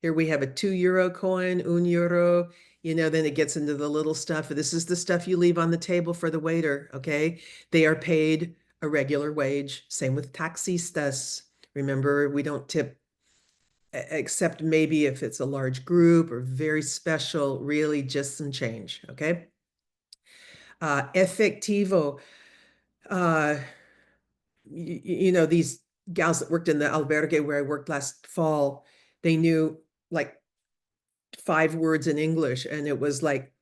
Here we have a 2 euro coin, un euro. You know, then it gets into the little stuff. This is the stuff you leave on the table for the waiter, okay? They are paid a regular wage. Same with taxistas. Remember, we don't tip except maybe if it's a large group or very special, really just some change, okay? Efectivo. You know, these gals that worked in the albergue where I worked last fall, they knew like 5 words in English, and it was like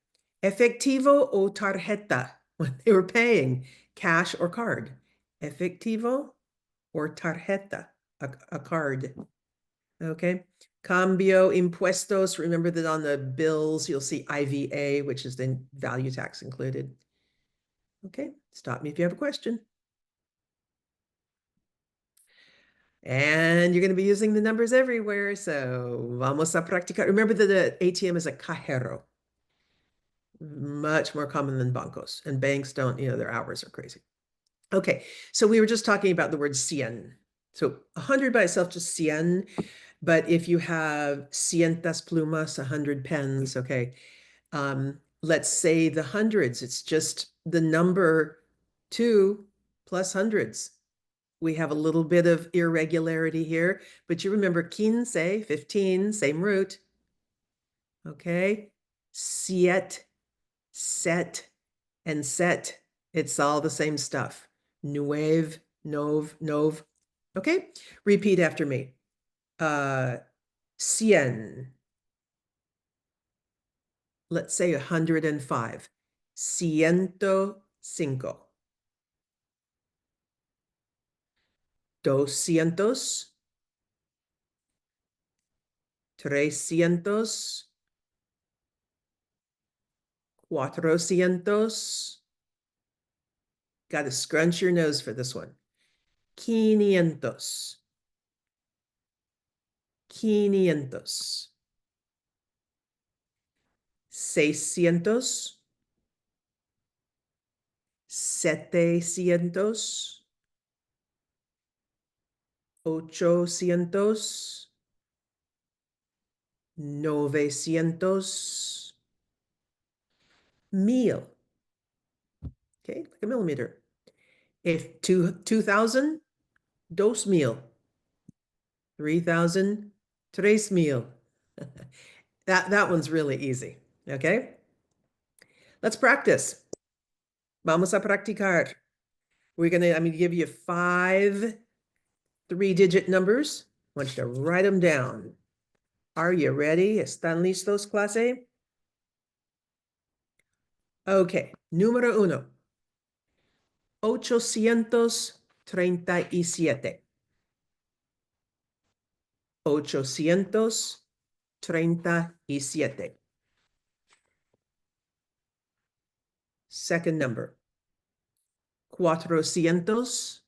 efectivo o tarjeta when they were paying, cash or card. Efectivo or tarjeta, a card. Okay. Cambio impuestos. Remember that on the bills, you'll see IVA, which is the value tax included. Okay. Stop me if you have a question. And you're going to be using the numbers everywhere. So vamos a practicar. Remember that the ATM is a cajero. Much more common than bancos. And banks don't, you know, their hours are crazy. Okay. So we were just talking about the word cien. So 100 by itself, just cien. But if you have cientas plumas, 100 pens, okay. Let's say the hundreds, it's just the number 2 plus hundreds. We have a little bit of irregularity here, but you remember quince, 15, same root. Okay. Siete, set, and set. It's all the same stuff. Nueve, nove. Okay. Repeat after me. Cien. Let's say 105. 105. 200. 300. 400. Got to scrunch your nose for this one. 500. 500. 600. 700. 800. 900. 1000. Okay, like a millimeter. If 2,000, 2,000. 3,000, 3,000. That one's really easy. Okay, let's practice. Vamos a practicar. I'm gonna give you 5 3-digit numbers. I want you to write them down. Are you ready? ¿Están listos, clase? Okay, número 1. 837. 837. Second number. 462.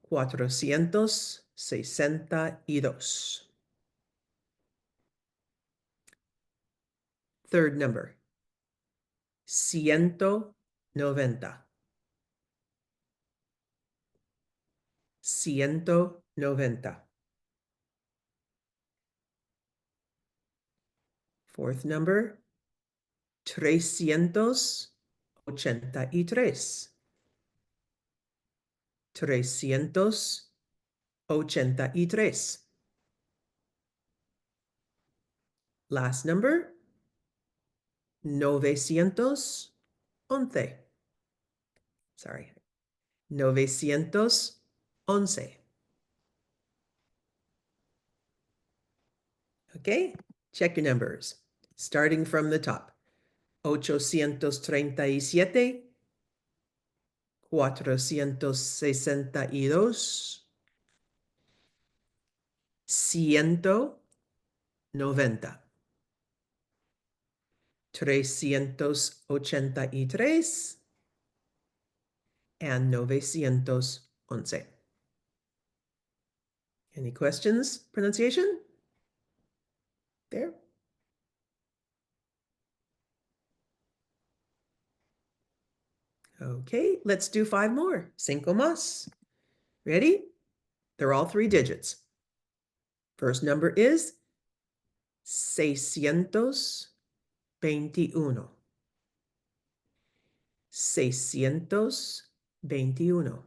462. Third number. 190. 190. Fourth number. 383. 383. Last number. 911. Sorry. 911. Okay, check your numbers. Starting from the top. 837. 462. 190. 383 and 911. Any questions? Pronunciation? There? Okay, let's do 5 more. 5 más. Ready? They're all 3 digits. First number is 621. 621.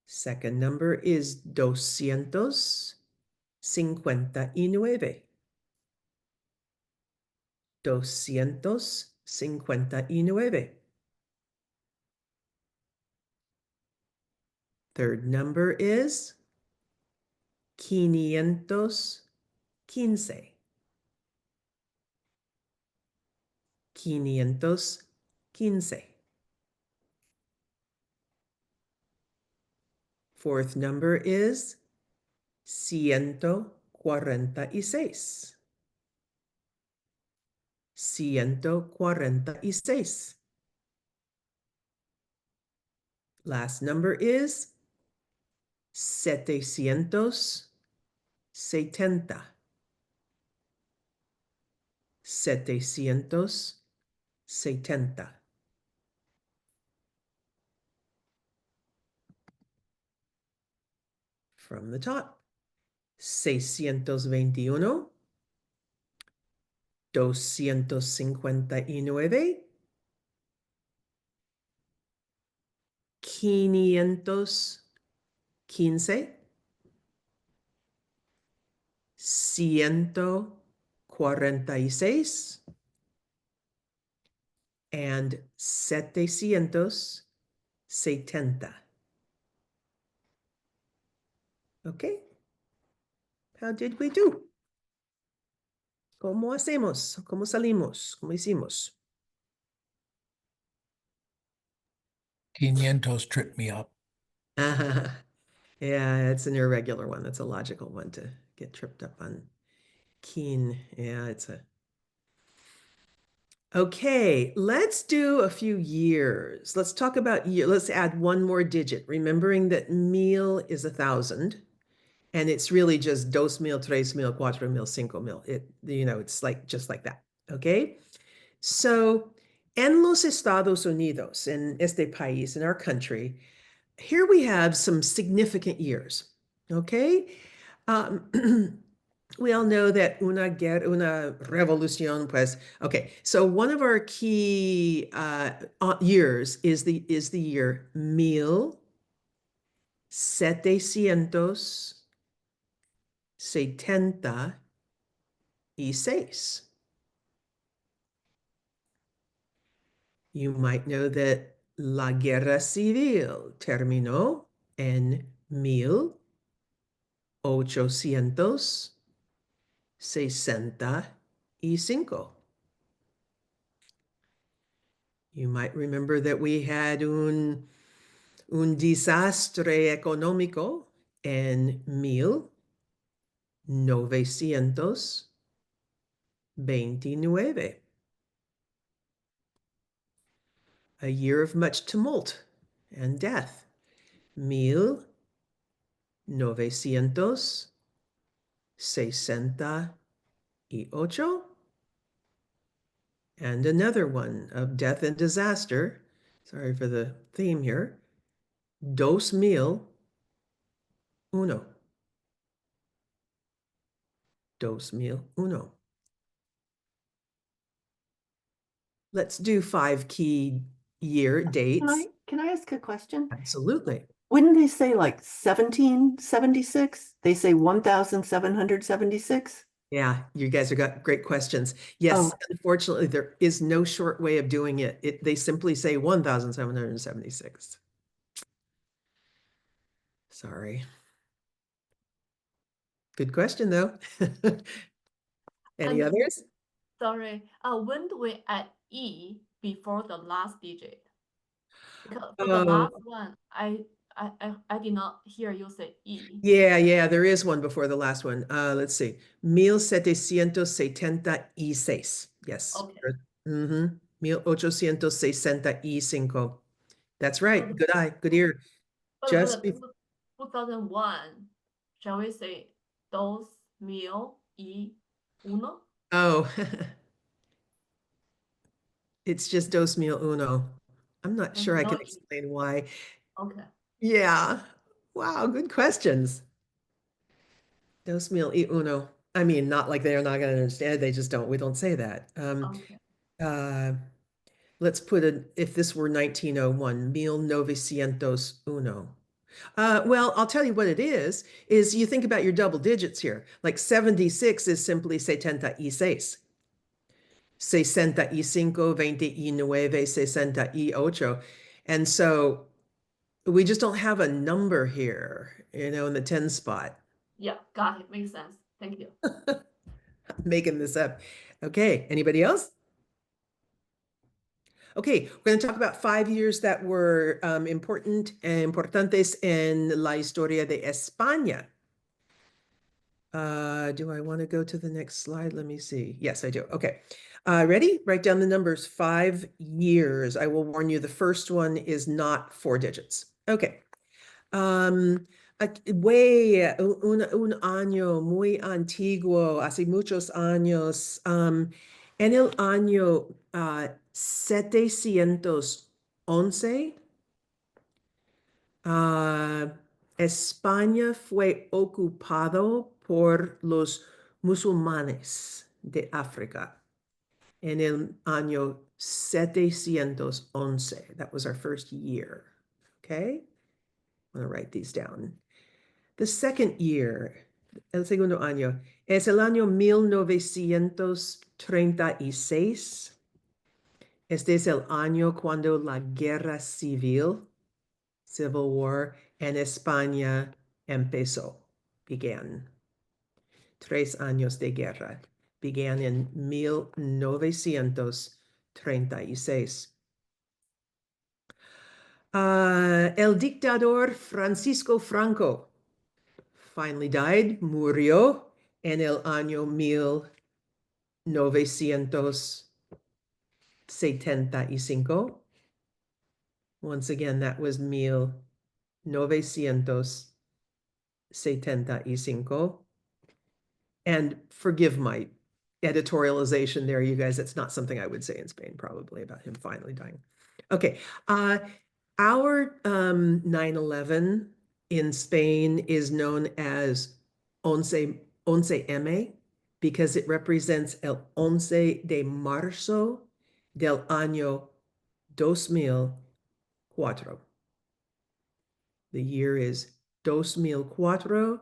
Second number is 259. 259. Third number is 515. 515. Fourth number is 146. 146. Last number is 770. 770. From the top. 621. 259. 515. 146 and 770. Okay. How did we do? ¿Cómo hacemos? ¿Cómo salimos? ¿Cómo hicimos? 500 tripped me up. Yeah, it's an irregular one. That's a logical one to get tripped up on. Keen. Yeah, it's a Okay, let's do a few years. Let's talk about year. Let's add one more digit, remembering that mil is 1,000, and it's really just 2,000, 3,000, 4,000, 5,000. It's like just like that. Okay. So, en los Estados Unidos, in este país, in our country, here we have some significant years. Okay. We all know that una revolución, pues. Okay, so one of our key years is the year 1776. You might know that la guerra civil terminó en 1865. You might remember that we had un desastre económico en 1929. A year of much tumult and death. 1968. And another one of death and disaster. Sorry for the theme here. 2001. 2001. Let's do 5 key year dates. Can I ask a question? Absolutely. Wouldn't they say like 1776? They say 1776? Yeah, you guys have got great questions. Yes, Oh. unfortunately, there is no short way of doing it. They simply say 1776. Sorry. Good question, though. Any And- others? Sorry, when do we add E before the last digit? Because for the Oh. last one, I did not hear you say E. Yeah, there is one before the last one. Let's see. 1776. Yes. Okay. 1865. That's right. Good eye, good ear. But Just the 2001, shall we say 2001? Oh, it's just 2001. I'm not sure I No can E. explain why. Okay. Yeah. Wow, good questions. 2001. I mean, not like they're not going to understand. They just don't. We don't say that. Okay. Let's put if this were 1901, 1901. Well, I'll tell you what it is you think about your double digits here. Like 76 is simply 76. 65, 29, 68. And so we just don't have a number here, in the 10 spot. Yeah, got it. Makes sense. Thank you. I'm making this up. Okay, anybody else? Okay, we're going to talk about 5 years that were importantes en la historia de España. Do I want to go to the next slide? Let me see. Yes, I do. Okay. Ready? Write down the numbers. 5 years. I will warn you, the first one is not 4 digits. Okay. Un año muy antiguo, hace muchos años, en el año 711, España fue ocupado por los musulmanes de África en el año 711. That was our first year. Okay. I'm going to write these down. The second year, el segundo año, es el año 1936. Este es el año cuando la guerra civil, Civil War, en España began. 3 años de guerra. Began en 1936. El dictador Francisco Franco finally died, murió en el año 1970. 1975. Once again, that was 1975. And forgive my editorialization there, you guys. It's not something I would say in Spain, probably, about him finally dying. Okay. Our 9/11 in Spain is known as once M because it represents el 11 de marzo del año 2004. The year is 2004.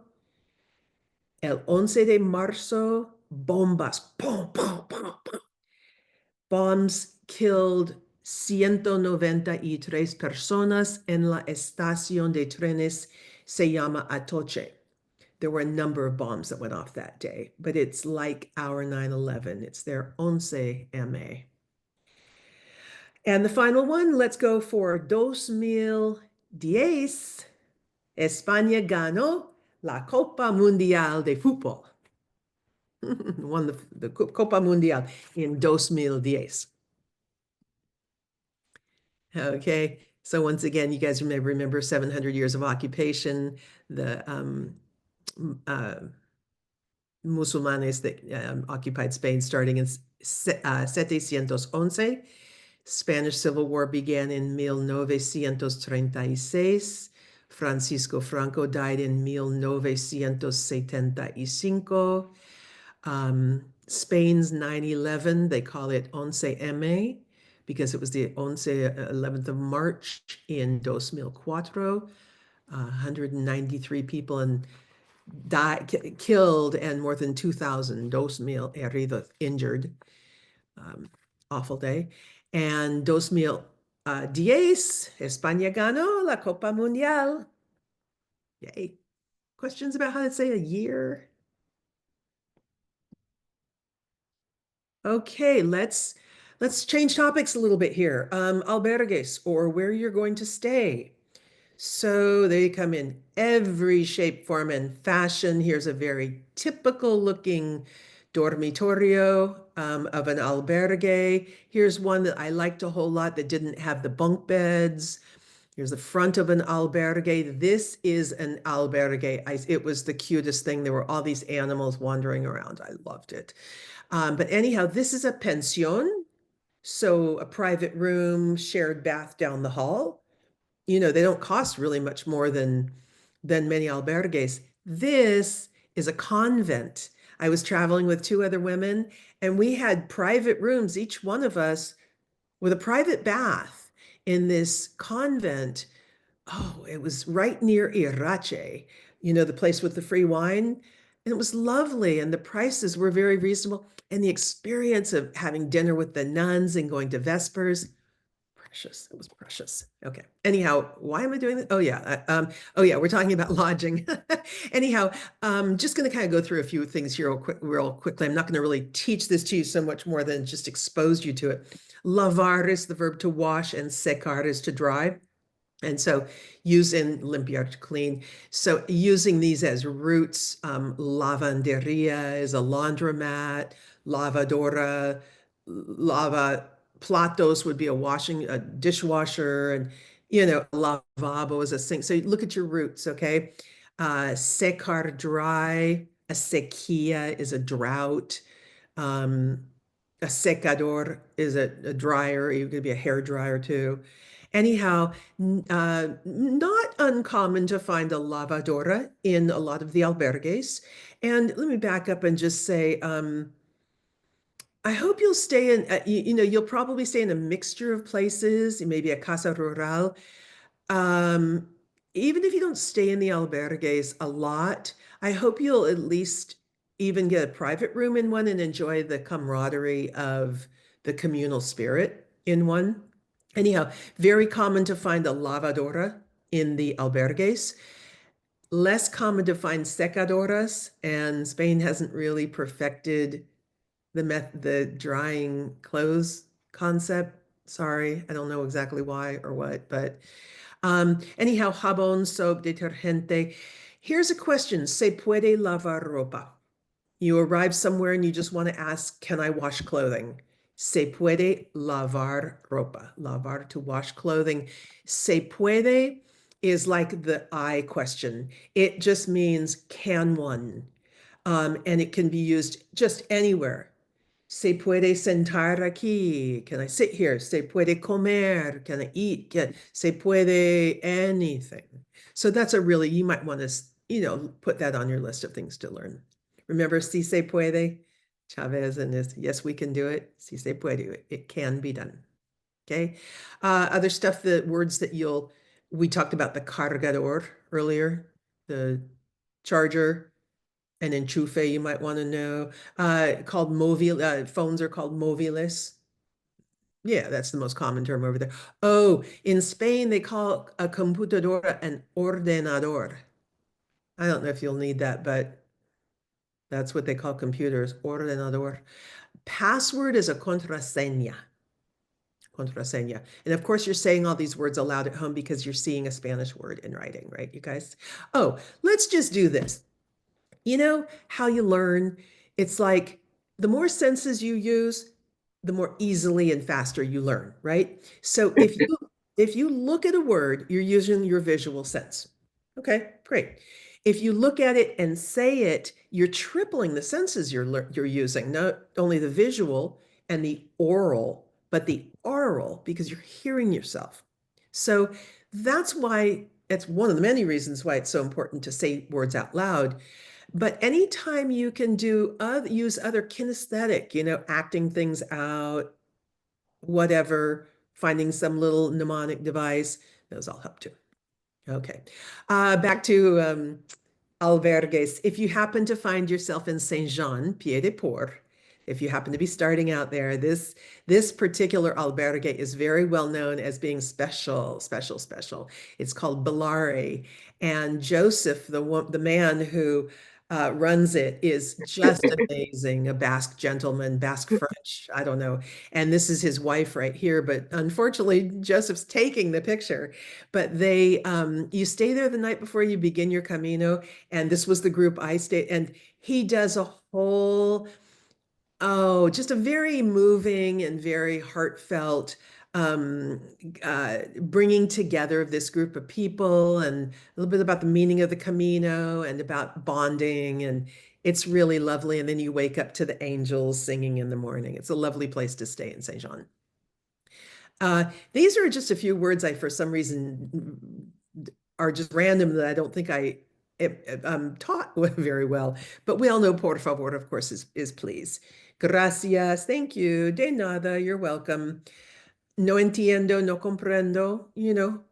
El 11 de marzo, bombas, boom, boom, boom, boom. Bombs killed 193 personas en la estación de trenes se llama Atoche. There were a number of bombs that went off that day, but it's like our 9/11. It's their 11M. And the final one, let's go for 2010. España ganó la Copa Mundial de Fútbol. Won the Copa Mundial in 2010. Okay, so once again, you guys may remember 700 years of occupation, the musulmanes that occupied Spain starting in 711. Spanish Civil War began in 1936. Francisco Franco died in 1975. Spain's 9/11, they call it 11M because it was the 11th of March in 2004. 193 people and killed and more than 2,000 heridos, injured. Awful day. And 2010, España ganó la Copa Mundial. Yay. Questions about how to say a year? Okay, let's change topics a little bit here. Albergues, or where you're going to stay. So they come in every shape, form, and fashion. Here's a very typical looking dormitorio of an albergue. Here's one that I liked a whole lot that didn't have the bunk beds. Here's the front of an albergue. This is an albergue. It was the cutest thing. There were all these animals wandering around. I loved it. But anyhow, this is a pension. So a private room, shared bath down the hall. You know, they don't cost really much more than many albergues. This is a convent. I was traveling with two other women, and we had private rooms, each one of us with a private bath in this convent. Oh, it was right near Irache, you know, the place with the free wine. And it was lovely, and the prices were very reasonable. And the experience of having dinner with the nuns and going to Vespers, precious. It was precious. Okay. Anyhow, why am I doing that? Oh yeah. We're talking about lodging. Anyhow, just going to kind of go through a few things here real quickly. I'm not going to really teach this to you so much more than just expose you to it. Lavar is the verb to wash, and secar is to dry. And so using limpiar, to clean. So using these as roots, lavanderia is a laundromat, lavadora, platos would be a dishwasher, and, you know, lavabo is a sink. So look at your roots, okay? Secar, dry. A sequía is a drought. A secador is a dryer. You could be a hair dryer too. Anyhow, not uncommon to find a lavadora in a lot of the albergues. And let me back up and just say, I hope you'll stay in, you'll probably stay in a mixture of places, maybe a casa rural. Even if you don't stay in the albergues a lot, I hope you'll at least even get a private room in one and enjoy the camaraderie of the communal spirit in one. Anyhow, very common to find a lavadora in the albergues. Less common to find secadoras, and Spain hasn't really perfected the drying clothes concept. Sorry, I don't know exactly why or what, but anyhow, jabón, soap, detergente. Here's a question: ¿Se puede lavar ropa? You arrive somewhere and you just want to ask, can I wash clothing? Se puede lavar ropa. Lavar, to wash clothing. Se puede is like the I question. It just means can one? And it can be used just anywhere. Se puede sentar aquí. Can I sit here? Se puede comer. Can I eat? Se puede anything. So that's a really, you might want to, put that on your list of things to learn. Remember, si se puede? Chavez and this, yes, we can do it. Si se puede. It can be done. Okay. Other stuff, the words that we talked about the cargador earlier, the charger. An enchufe, you might want to know. Called mobile, phones are called moviles. Yeah, that's the most common term over there. Oh, in Spain, they call a computadora an ordenador. I don't know if you'll need that, but that's what they call computers, ordenador. Password is a contraseña. Contraseña. And of course, you're saying all these words aloud at home because you're seeing a Spanish word in writing, right, you guys? Oh, let's just do this. You know how you learn? It's like the more senses you use, the more easily and faster you learn, right? So if you look at a word, you're using your visual sense. Okay, great. If you look at it and say it, you're tripling the senses you're using, not only the visual and the oral, but the oral, because you're hearing yourself. So that's why it's one of the many reasons why it's so important to say words out loud. But anytime you can use other kinesthetic, acting things out, whatever, finding some little mnemonic device, those all help too. Okay. Back to albergues. If you happen to find yourself in Saint-Jean, Pied-de-Port, if you happen to be starting out there, this particular albergue is very well known as being special, special, special. It's called Bellare. And Joseph, the man who runs it, is just amazing. A Basque gentleman, Basque French, I don't know. And this is his wife right here, but unfortunately, Joseph's taking the picture. But you stay there the night before you begin your Camino, and this was the group I stayed, and he does a whole, just a very moving and very heartfelt bringing together of this group of people, and a little bit about the meaning of the Camino and about bonding, and it's really lovely. And then you wake up to the angels singing in the morning. It's a lovely place to stay in Saint Jean. These are just a few words I, for some reason, are just random that I don't think I taught very well. But we all know por favor, of course, is please. Gracias, thank you. De nada, you're welcome. No entiendo, no comprendo.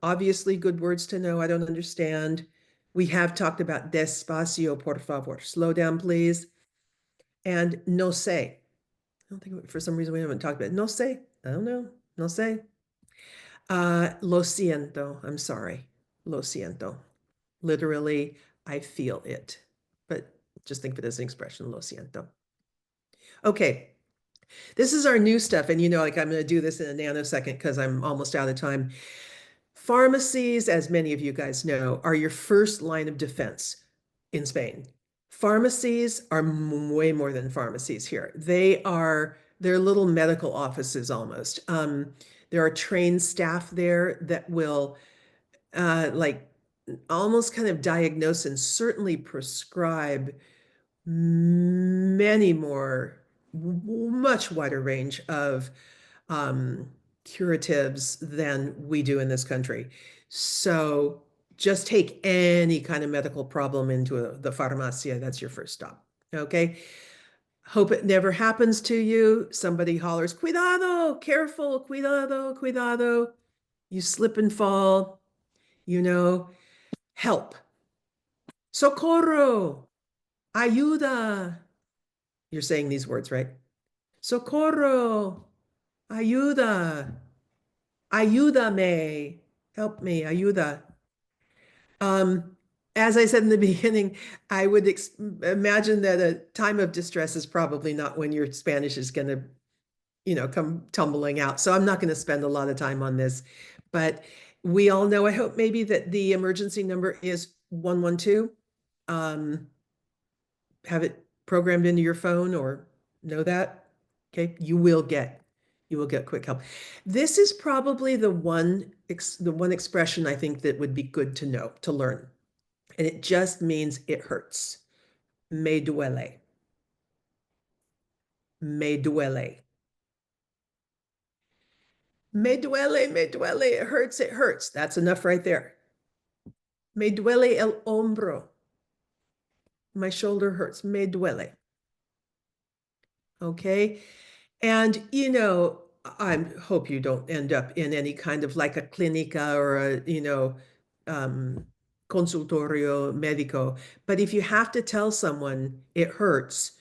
Obviously good words to know. I don't understand. We have talked about despacio, por favor. Slow down, please. And no sé. I don't think, for some reason, we haven't talked about it. No sé. I don't know. No sé. Lo siento. I'm sorry. Lo siento. Literally, I feel it. But just think of it as an expression, lo siento. Okay. This is our new stuff. And I'm going to do this in a nanosecond because I'm almost out of time. Pharmacies, as many of you guys know, are your first line of defense in Spain. Pharmacies are way more than pharmacies here. They're little medical offices almost. There are trained staff there that will almost kind of diagnose and certainly prescribe many more, much wider range of curatives than we do in this country. So just take any kind of medical problem into the farmacia. That's your first stop. Okay. Hope it never happens to you. Somebody hollers, cuidado, careful, cuidado, cuidado. You slip and fall, help. Socorro, ayuda. You're saying these words, right? Socorro, ayuda, ayúdame, help me, ayuda. As I said in the beginning, I would imagine that a time of distress is probably not when your Spanish is going to, come tumbling out. So I'm not going to spend a lot of time on this, but we all know, I hope maybe, that the emergency number is 112. Have it programmed into your phone or know that. Okay, you will get You will get quick help. This is probably the one expression I think that would be good to know, to learn. And it just means it hurts. Me duele. Me duele. Me duele, me duele. It hurts, it hurts. That's enough right there. Me duele el hombro. My shoulder hurts. Me duele. Okay. And, I hope you don't end up in any kind of like a clínica or consultorio médico. But if you have to tell someone it hurts,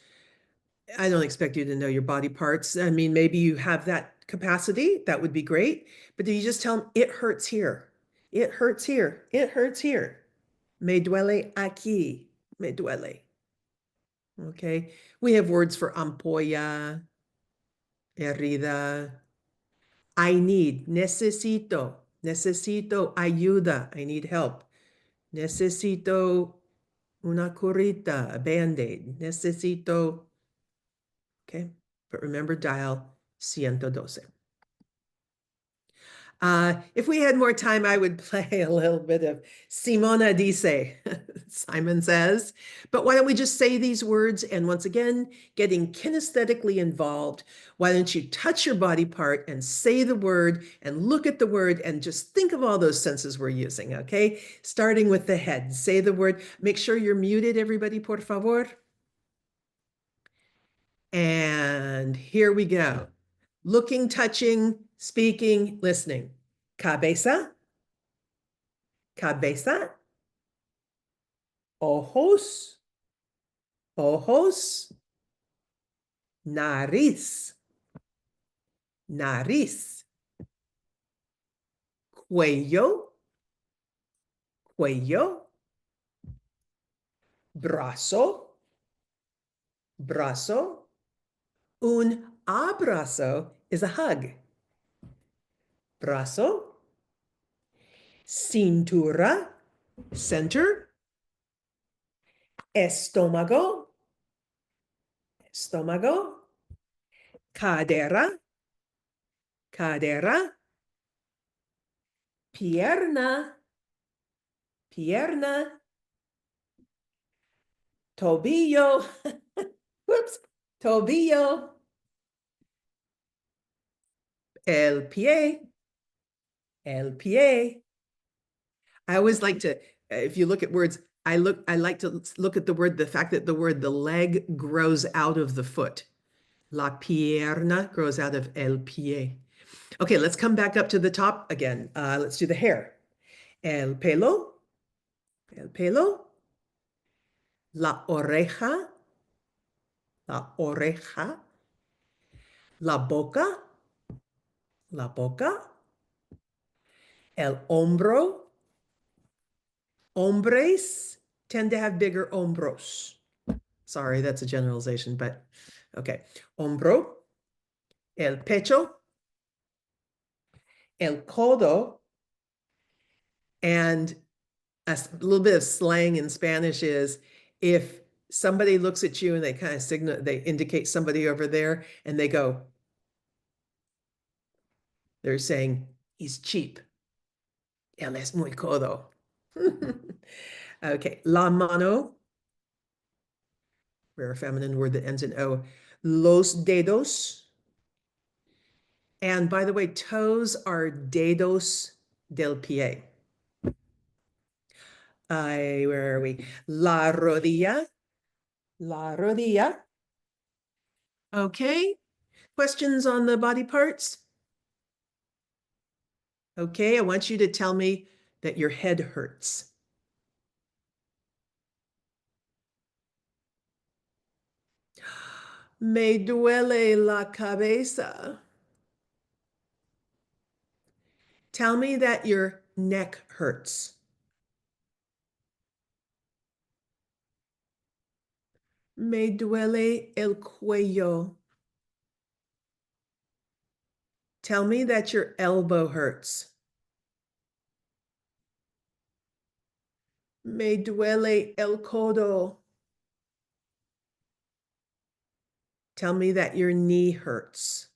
I don't expect you to know your body parts. I mean, maybe you have that capacity. That would be great. But if you just tell them it hurts here, it hurts here, it hurts here. Me duele aquí, me duele. Okay. We have words for ampolla, herida. I need, necesito ayuda. I need help. Necesito una curita, a Band-Aid. Necesito, okay? But remember, dial 112. If we had more time, I would play a little bit of Simona dice, Simon says. But why don't we just say these words? And once again, getting kinesthetically involved, why don't you touch your body part and say the word and look at the word and just think of all those senses we're using, okay? Starting with the head, say the word. Make sure you're muted, everybody, por favor. And here we go. Looking, touching, speaking, listening. Cabeza, cabeza. Ojos, ojos. Nariz, nariz. Cuello, cuello. Brazo, brazo. Un abrazo is a hug. Brazo. Cintura, center. Estómago, estómago. Cadera, cadera. Pierna, pierna. Tobillo, whoops, tobillo. El pie, el pie. I always like to, if you look at words, I like to look at the fact that the leg grows out of the foot. La pierna grows out of el pie. Okay, let's come back up to the top again. Let's do the hair. El pelo, el pelo. La oreja, la oreja. La boca, la boca. El hombro. Hombres tend to have bigger hombros. Sorry, that's a generalization, but okay. Hombro, el pecho, el codo, and a little bit of slang in Spanish is if somebody looks at you and they kind of signal, they indicate somebody over there and they go, they're saying, he's cheap. Él es muy codo. Okay, la mano, rare feminine word that ends in O. Los dedos. And by the way, toes are dedos del pie. Where are we? La rodilla. La rodilla. Okay. Questions on the body parts? Okay, I want you to tell me that your head hurts. Me duele la cabeza. Tell me that your neck hurts. Me duele el cuello. Tell me that your elbow hurts. Me duele el codo. Tell me that your knee hurts.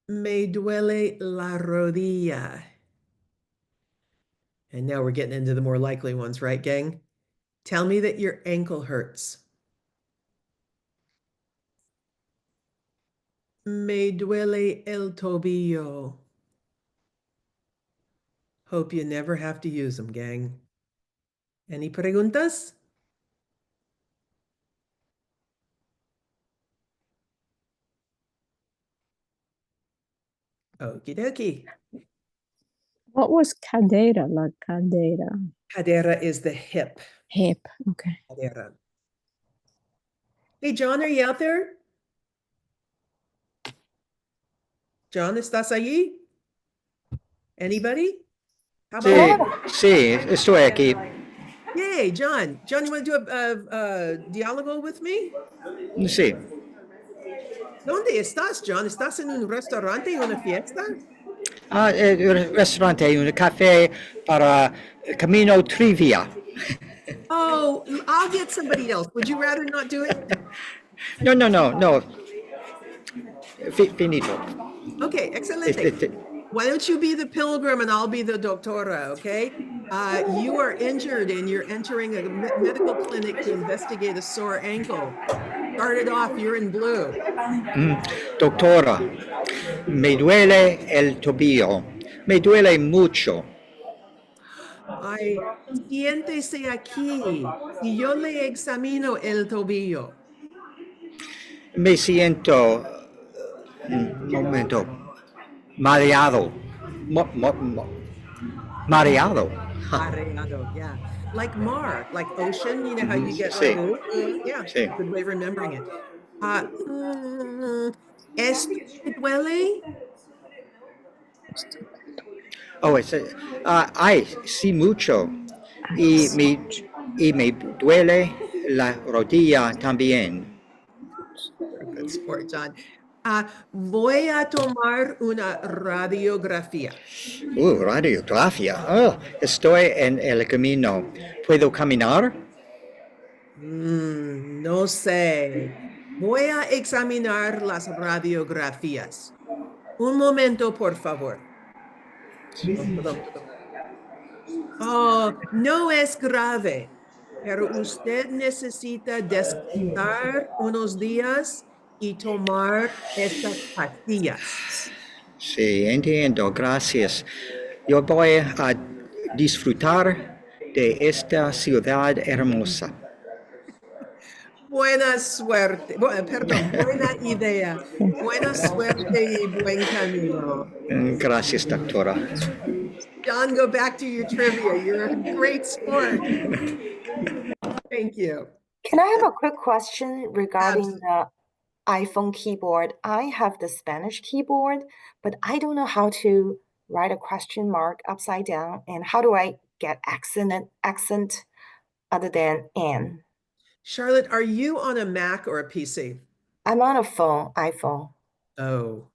Me duele la rodilla. And now we're getting into the more likely ones, right, gang? Tell me that your ankle hurts. Me duele el tobillo. Hope you never have to use them, gang. Any preguntas? Okie dokie. What was cadera? La cadera. Cadera is the hip. Hip. Okay. Cadera. Hey, John, are you out there? John, ¿estás allí? Anybody? How Sí, about sí, estoy aquí. Yay, John. John, you want to do a diálogo with me? Sí. ¿Dónde estás, John? ¿Estás en un restaurante, una fiesta? El restaurante, un café para Camino Trivia. Oh, I'll get somebody else. Would you rather not do it? No. Finito. Okay, excelente. Este, Why don't you be the pilgrim and I'll be the doctora, okay? You are injured and you're entering a medical clinic to investigate a sore ankle. Start it off, you're in blue. Doctora, me duele el tobillo. Me duele mucho. Ay, siéntese aquí y yo le examino el tobillo. Me siento, momento, mareado. Mareado. Mareado, yeah. Like mar, like ocean, you know how you get like, Sí, yeah, sí. good way of remembering it. ¿Esto te duele? Oh, ay, sí mucho. Y me, y me duele la rodilla también. Good sport, John. Voy a tomar una radiografía. Radiografía. Oh, estoy en el camino. ¿Puedo caminar? No sé. Voy a examinar las radiografías. Un momento, por favor. Tudum, tudum, tudum. Oh, no es grave, pero usted necesita descansar unos días y tomar estas pastillas. Sí, entiendo, gracias. Yo voy a disfrutar de esta ciudad hermosa. Buena suerte. Perdón, buena idea. Buena suerte y buen camino. Gracias, doctora. John, go back to your trivia. You're a great sport. Thank you. Can I have a quick question regarding Absolutely. the iPhone keyboard? I have the Spanish keyboard, but I don't know how to write a question mark upside down. And how do I get accent other than N? Charlotte, are you on a Mac or a PC? I'm on a phone, iPhone, Oh,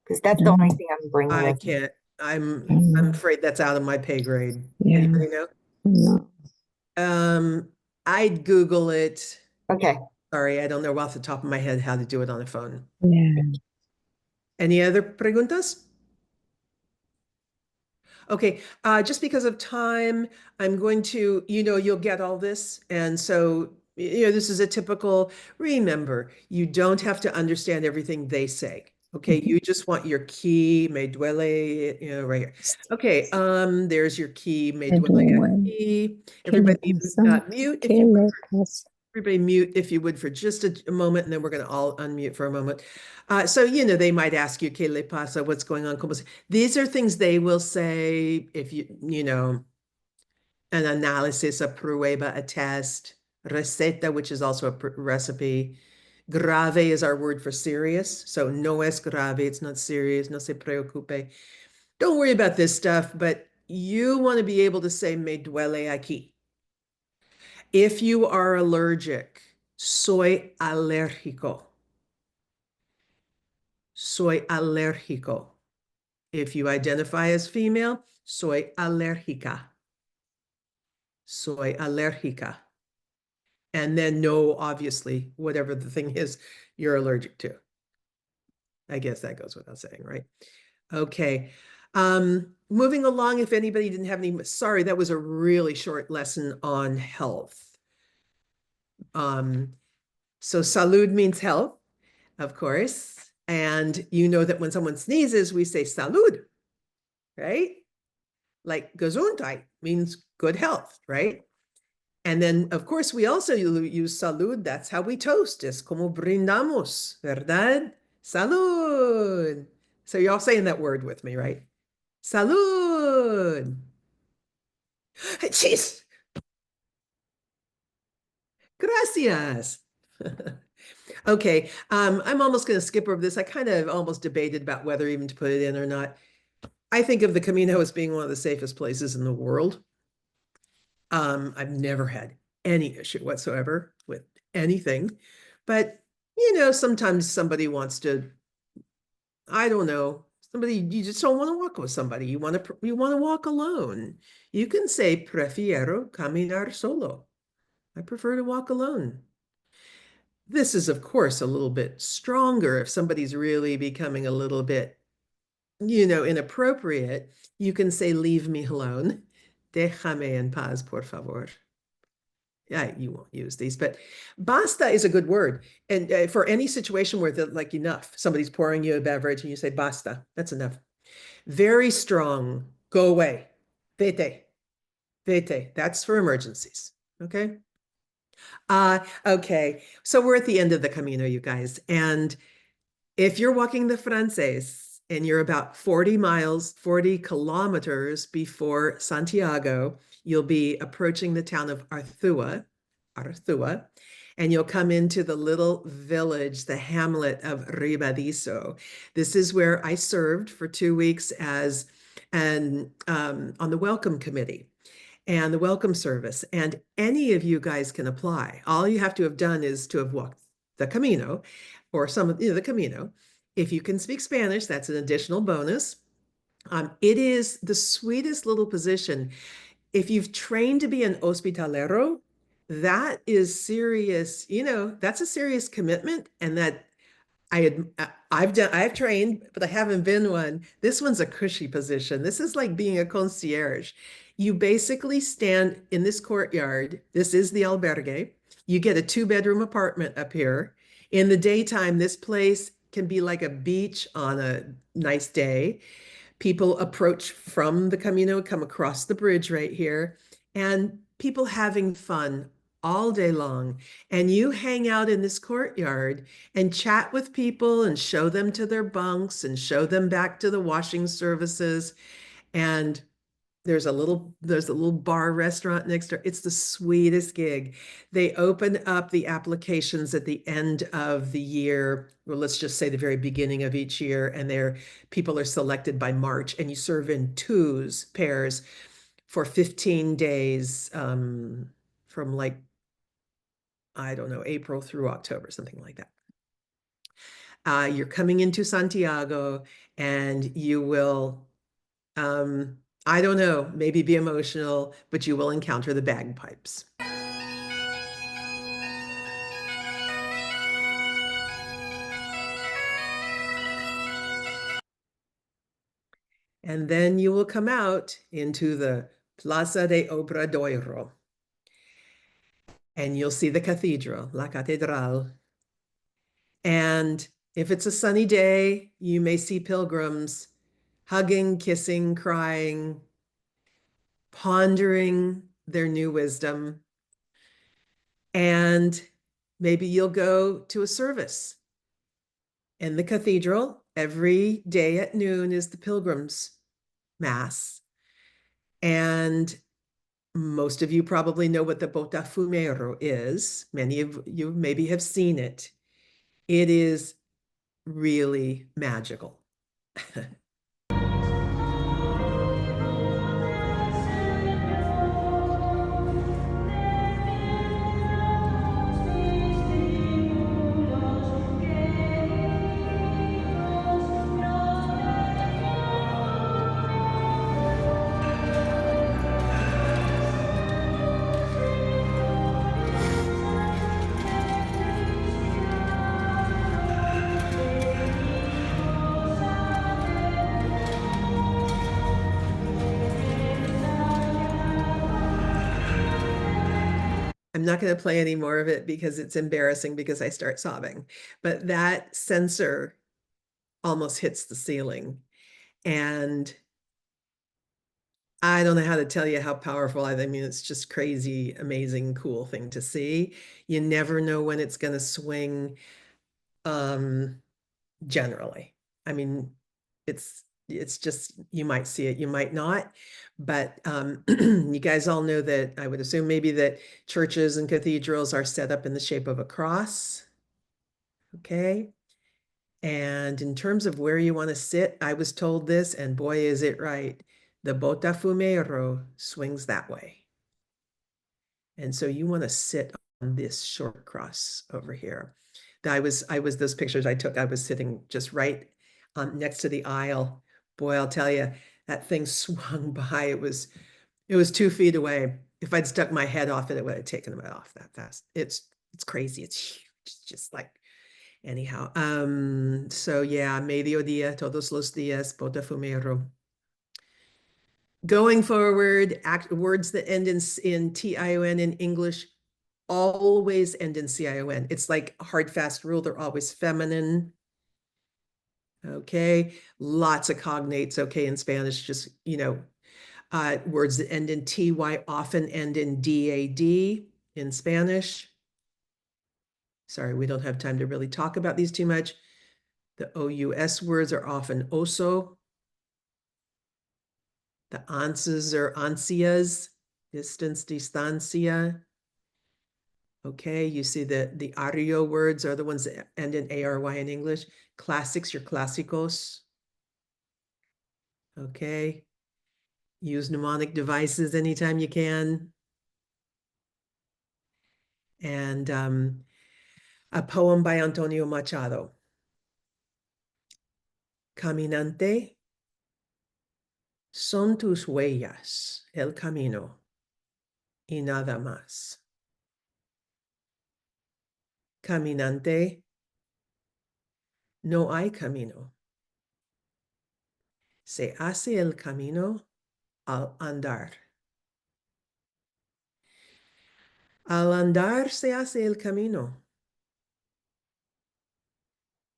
because that's the only thing I'm bringing I with me. can't. I'm afraid that's out of my pay grade. Yeah. Anybody know? No. I'd Google it. Okay. Sorry, I don't know off the top of my head how to do it on a phone. Yeah. Any other preguntas? Okay, just because of time, I'm going to, you'll get all this. And so, this is a typical, remember, you don't have to understand everything they say. Okay, you just want your key, me duele, right here. Okay, there's your key, me duele aquí. Everybody mute if you would. Everybody mute if you would for just a moment, and then we're going to all unmute for a moment. So, they might ask you, ¿Qué le pasa? What's going on? These are things they will say if an analysis, a prueba, a test, receta, which is also a recipe. Grave is our word for serious. So no es grave, it's not serious, no se preocupe. Don't worry about this stuff, but you want to be able to say me duele aquí. If you are allergic, soy alérgico. Soy alérgico. If you identify as female, soy alérgica. Soy alérgica. And then no, obviously, whatever the thing is you're allergic to. I guess that goes without saying, right? Okay. Moving along, if anybody didn't have any, sorry, that was a really short lesson on health. So salud means health, of course. And you know that when someone sneezes, we say salud, right? Like gesundheit means good health, right? And then, of course, we also use salud. That's how we toast. Es como brindamos, ¿verdad? Salud. So you're all saying that word with me, right? Salud. Cheese. Gracias. Okay, I'm almost going to skip over this. I kind of almost debated about whether even to put it in or not. I think of the Camino as being one of the safest places in the world. I've never had any issue whatsoever with anything, but sometimes somebody wants to, I don't know, you just don't want to walk with somebody. You want to walk alone. You can say prefiero caminar solo. I prefer to walk alone. This is, of course, a little bit stronger if somebody's really becoming a little bit, inappropriate. You can say, leave me alone. Déjame en paz, por favor. Yeah, you won't use these, but basta is a good word. And for any situation where like enough, somebody's pouring you a beverage and you say, basta, that's enough. Very strong, go away. Vete, vete. That's for emergencies, okay? Okay, so we're at the end of the Camino, you guys. And if you're walking the Frances and you're about 40 kilometers before Santiago, you'll be approaching the town of Arthua, and you'll come into the little village, the hamlet of Ribadizo. This is where I served for 2 weeks as on the welcome committee and the welcome service. And any of you guys can apply. All you have to have done is to have walked the Camino or some of the Camino. If you can speak Spanish, that's an additional bonus. It is the sweetest little position. If you've trained to be an hospitalero, that is serious, that's a serious commitment. And that I've trained, but I haven't been one. This one's a cushy position. This is like being a concierge. You basically stand in this courtyard. This is the albergue. You get a 2-bedroom apartment up here. In the daytime, this place can be like a beach on a nice day. People approach from the Camino, come across the bridge right here, and people having fun all day long. And you hang out in this courtyard and chat with people and show them to their bunks and show them back to the washing services. And there's a little bar restaurant next door. It's the sweetest gig. They open up the applications at the end of the year, or let's just say the very beginning of each year, and people are selected by March, and you serve in pairs for 15 days from like, I don't know, April through October, something like that. You're coming into Santiago and you will I don't know, maybe be emotional, but you will encounter the bagpipes. And then you will come out into the Plaza de Obradoiro. And you'll see the cathedral, La Catedral. And if it's a sunny day, you may see pilgrims hugging, kissing, crying, pondering their new wisdom. And maybe you'll go to a service in the cathedral. Every day at noon is the Pilgrims' Mass. And most of you probably know what the Botafumeiro is. Many of you maybe have seen it. It is really magical. not going to play any more of it because it's embarrassing because I start sobbing. But that censer almost hits the ceiling. And I don't know how to tell you how powerful. I mean, it's just crazy, amazing, cool thing to see. You never know when it's going to swing. Generally, I mean, it's just, you might see it, you might not, but you guys all know that I would assume maybe that churches and cathedrals are set up in the shape of a cross. Okay. And in terms of where you want to sit, I was told this, and boy, is it right. The Botafumeiro swings that way. And so you want to sit on this short cross over here. Those pictures I took, I was sitting just right next to the aisle. Boy, I'll tell you, that thing swung by. It was 2 feet away. If I'd stuck my head off it, it would have taken it off that fast. It's crazy. It's huge. It's just like, anyhow. So yeah, medio dia, todos los días, Botafumeiro. Going forward, words that end in T-I-O-N in English always end in C-I-O-N. It's like a hard, fast rule. They're always feminine. Okay. Lots of cognates. Okay. In Spanish, just, words that end in T-Y often end in D-A-D in Spanish. Sorry, we don't have time to really talk about these too much. The O-U-S words are often oso. The anses are ansias, distance, distancia. Okay, you see the ario words are the ones that end in A-R-Y in English. Classics, your clásicos. Okay. Use mnemonic devices anytime you can. And a poem by Antonio Machado. Caminante, son tus huellas el camino y nada más. Caminante, no hay camino. Se hace el camino al andar. Al andar se hace el camino.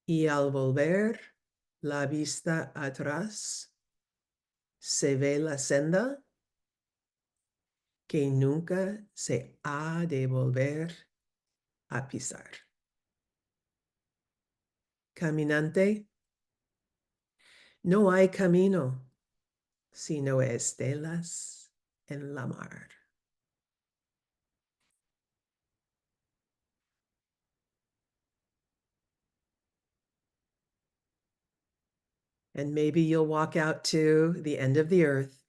Y al volver la vista atrás, se ve la senda que nunca se ha de volver a pisar. Caminante, no hay camino, sino estelas en la mar. And maybe you'll walk out to the end of the earth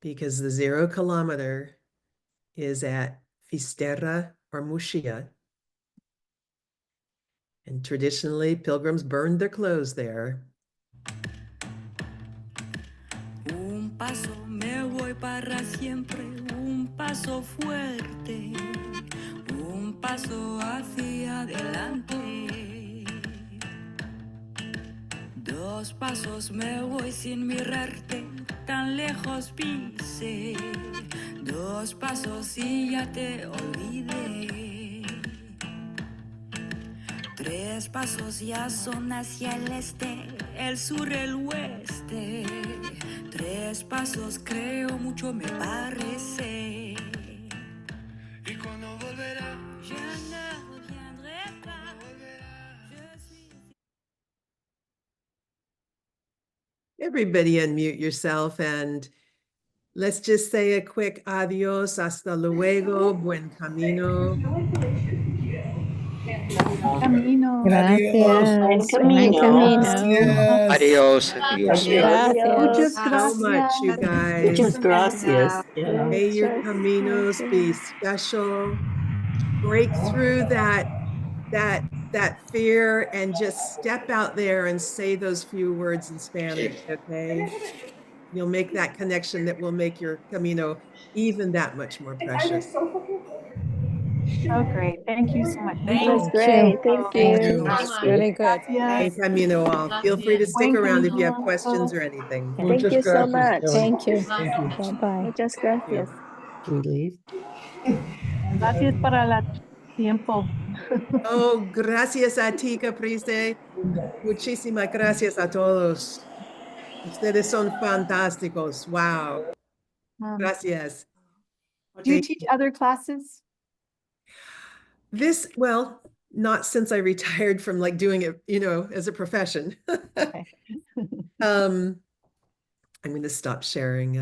because the 0 kilometer is at Fisterra or Muxia. And traditionally, pilgrims burned their clothes there. Un paso me voy para siempre, un paso fuerte, un paso hacia adelante. 2 pasos me voy sin mirarte, tan lejos pise. 2 pasos y ya te olvidé. 3 pasos ya son hacia el este, el sur, el oeste. 3 pasos creo mucho me parece. Y cuando volverá, je ne reviendrai pas. Je suis... Everybody unmute yourself and let's just say a quick adios, hasta luego, buen camino. Camino. Adios. Gracias. Buen Buen camino. camino. Adios. Adios. Gracias. So much, you guys. Muchas gracias. Yeah. May your caminos be special. Break through that fear and just step out there and say those few words in Spanish, okay? You'll make that connection that will make your camino even that much more precious. Oh, great. Thank you so much. Thank you. you. Thank Thank you you. so It's much. really good. Buen camino all. Feel free to stick around if you have questions or anything. Thank you so much. Thank you. Thank you. Bye-bye. Muchas gracias. Can we leave? Gracias para el tiempo. Oh, gracias a ti, Caprice. Muchísimas gracias a todos. Ustedes son fantásticos. Wow. Gracias. Do you teach other classes? Well, not since I retired from like doing it, as a profession. Okay. I'm going to stop sharing.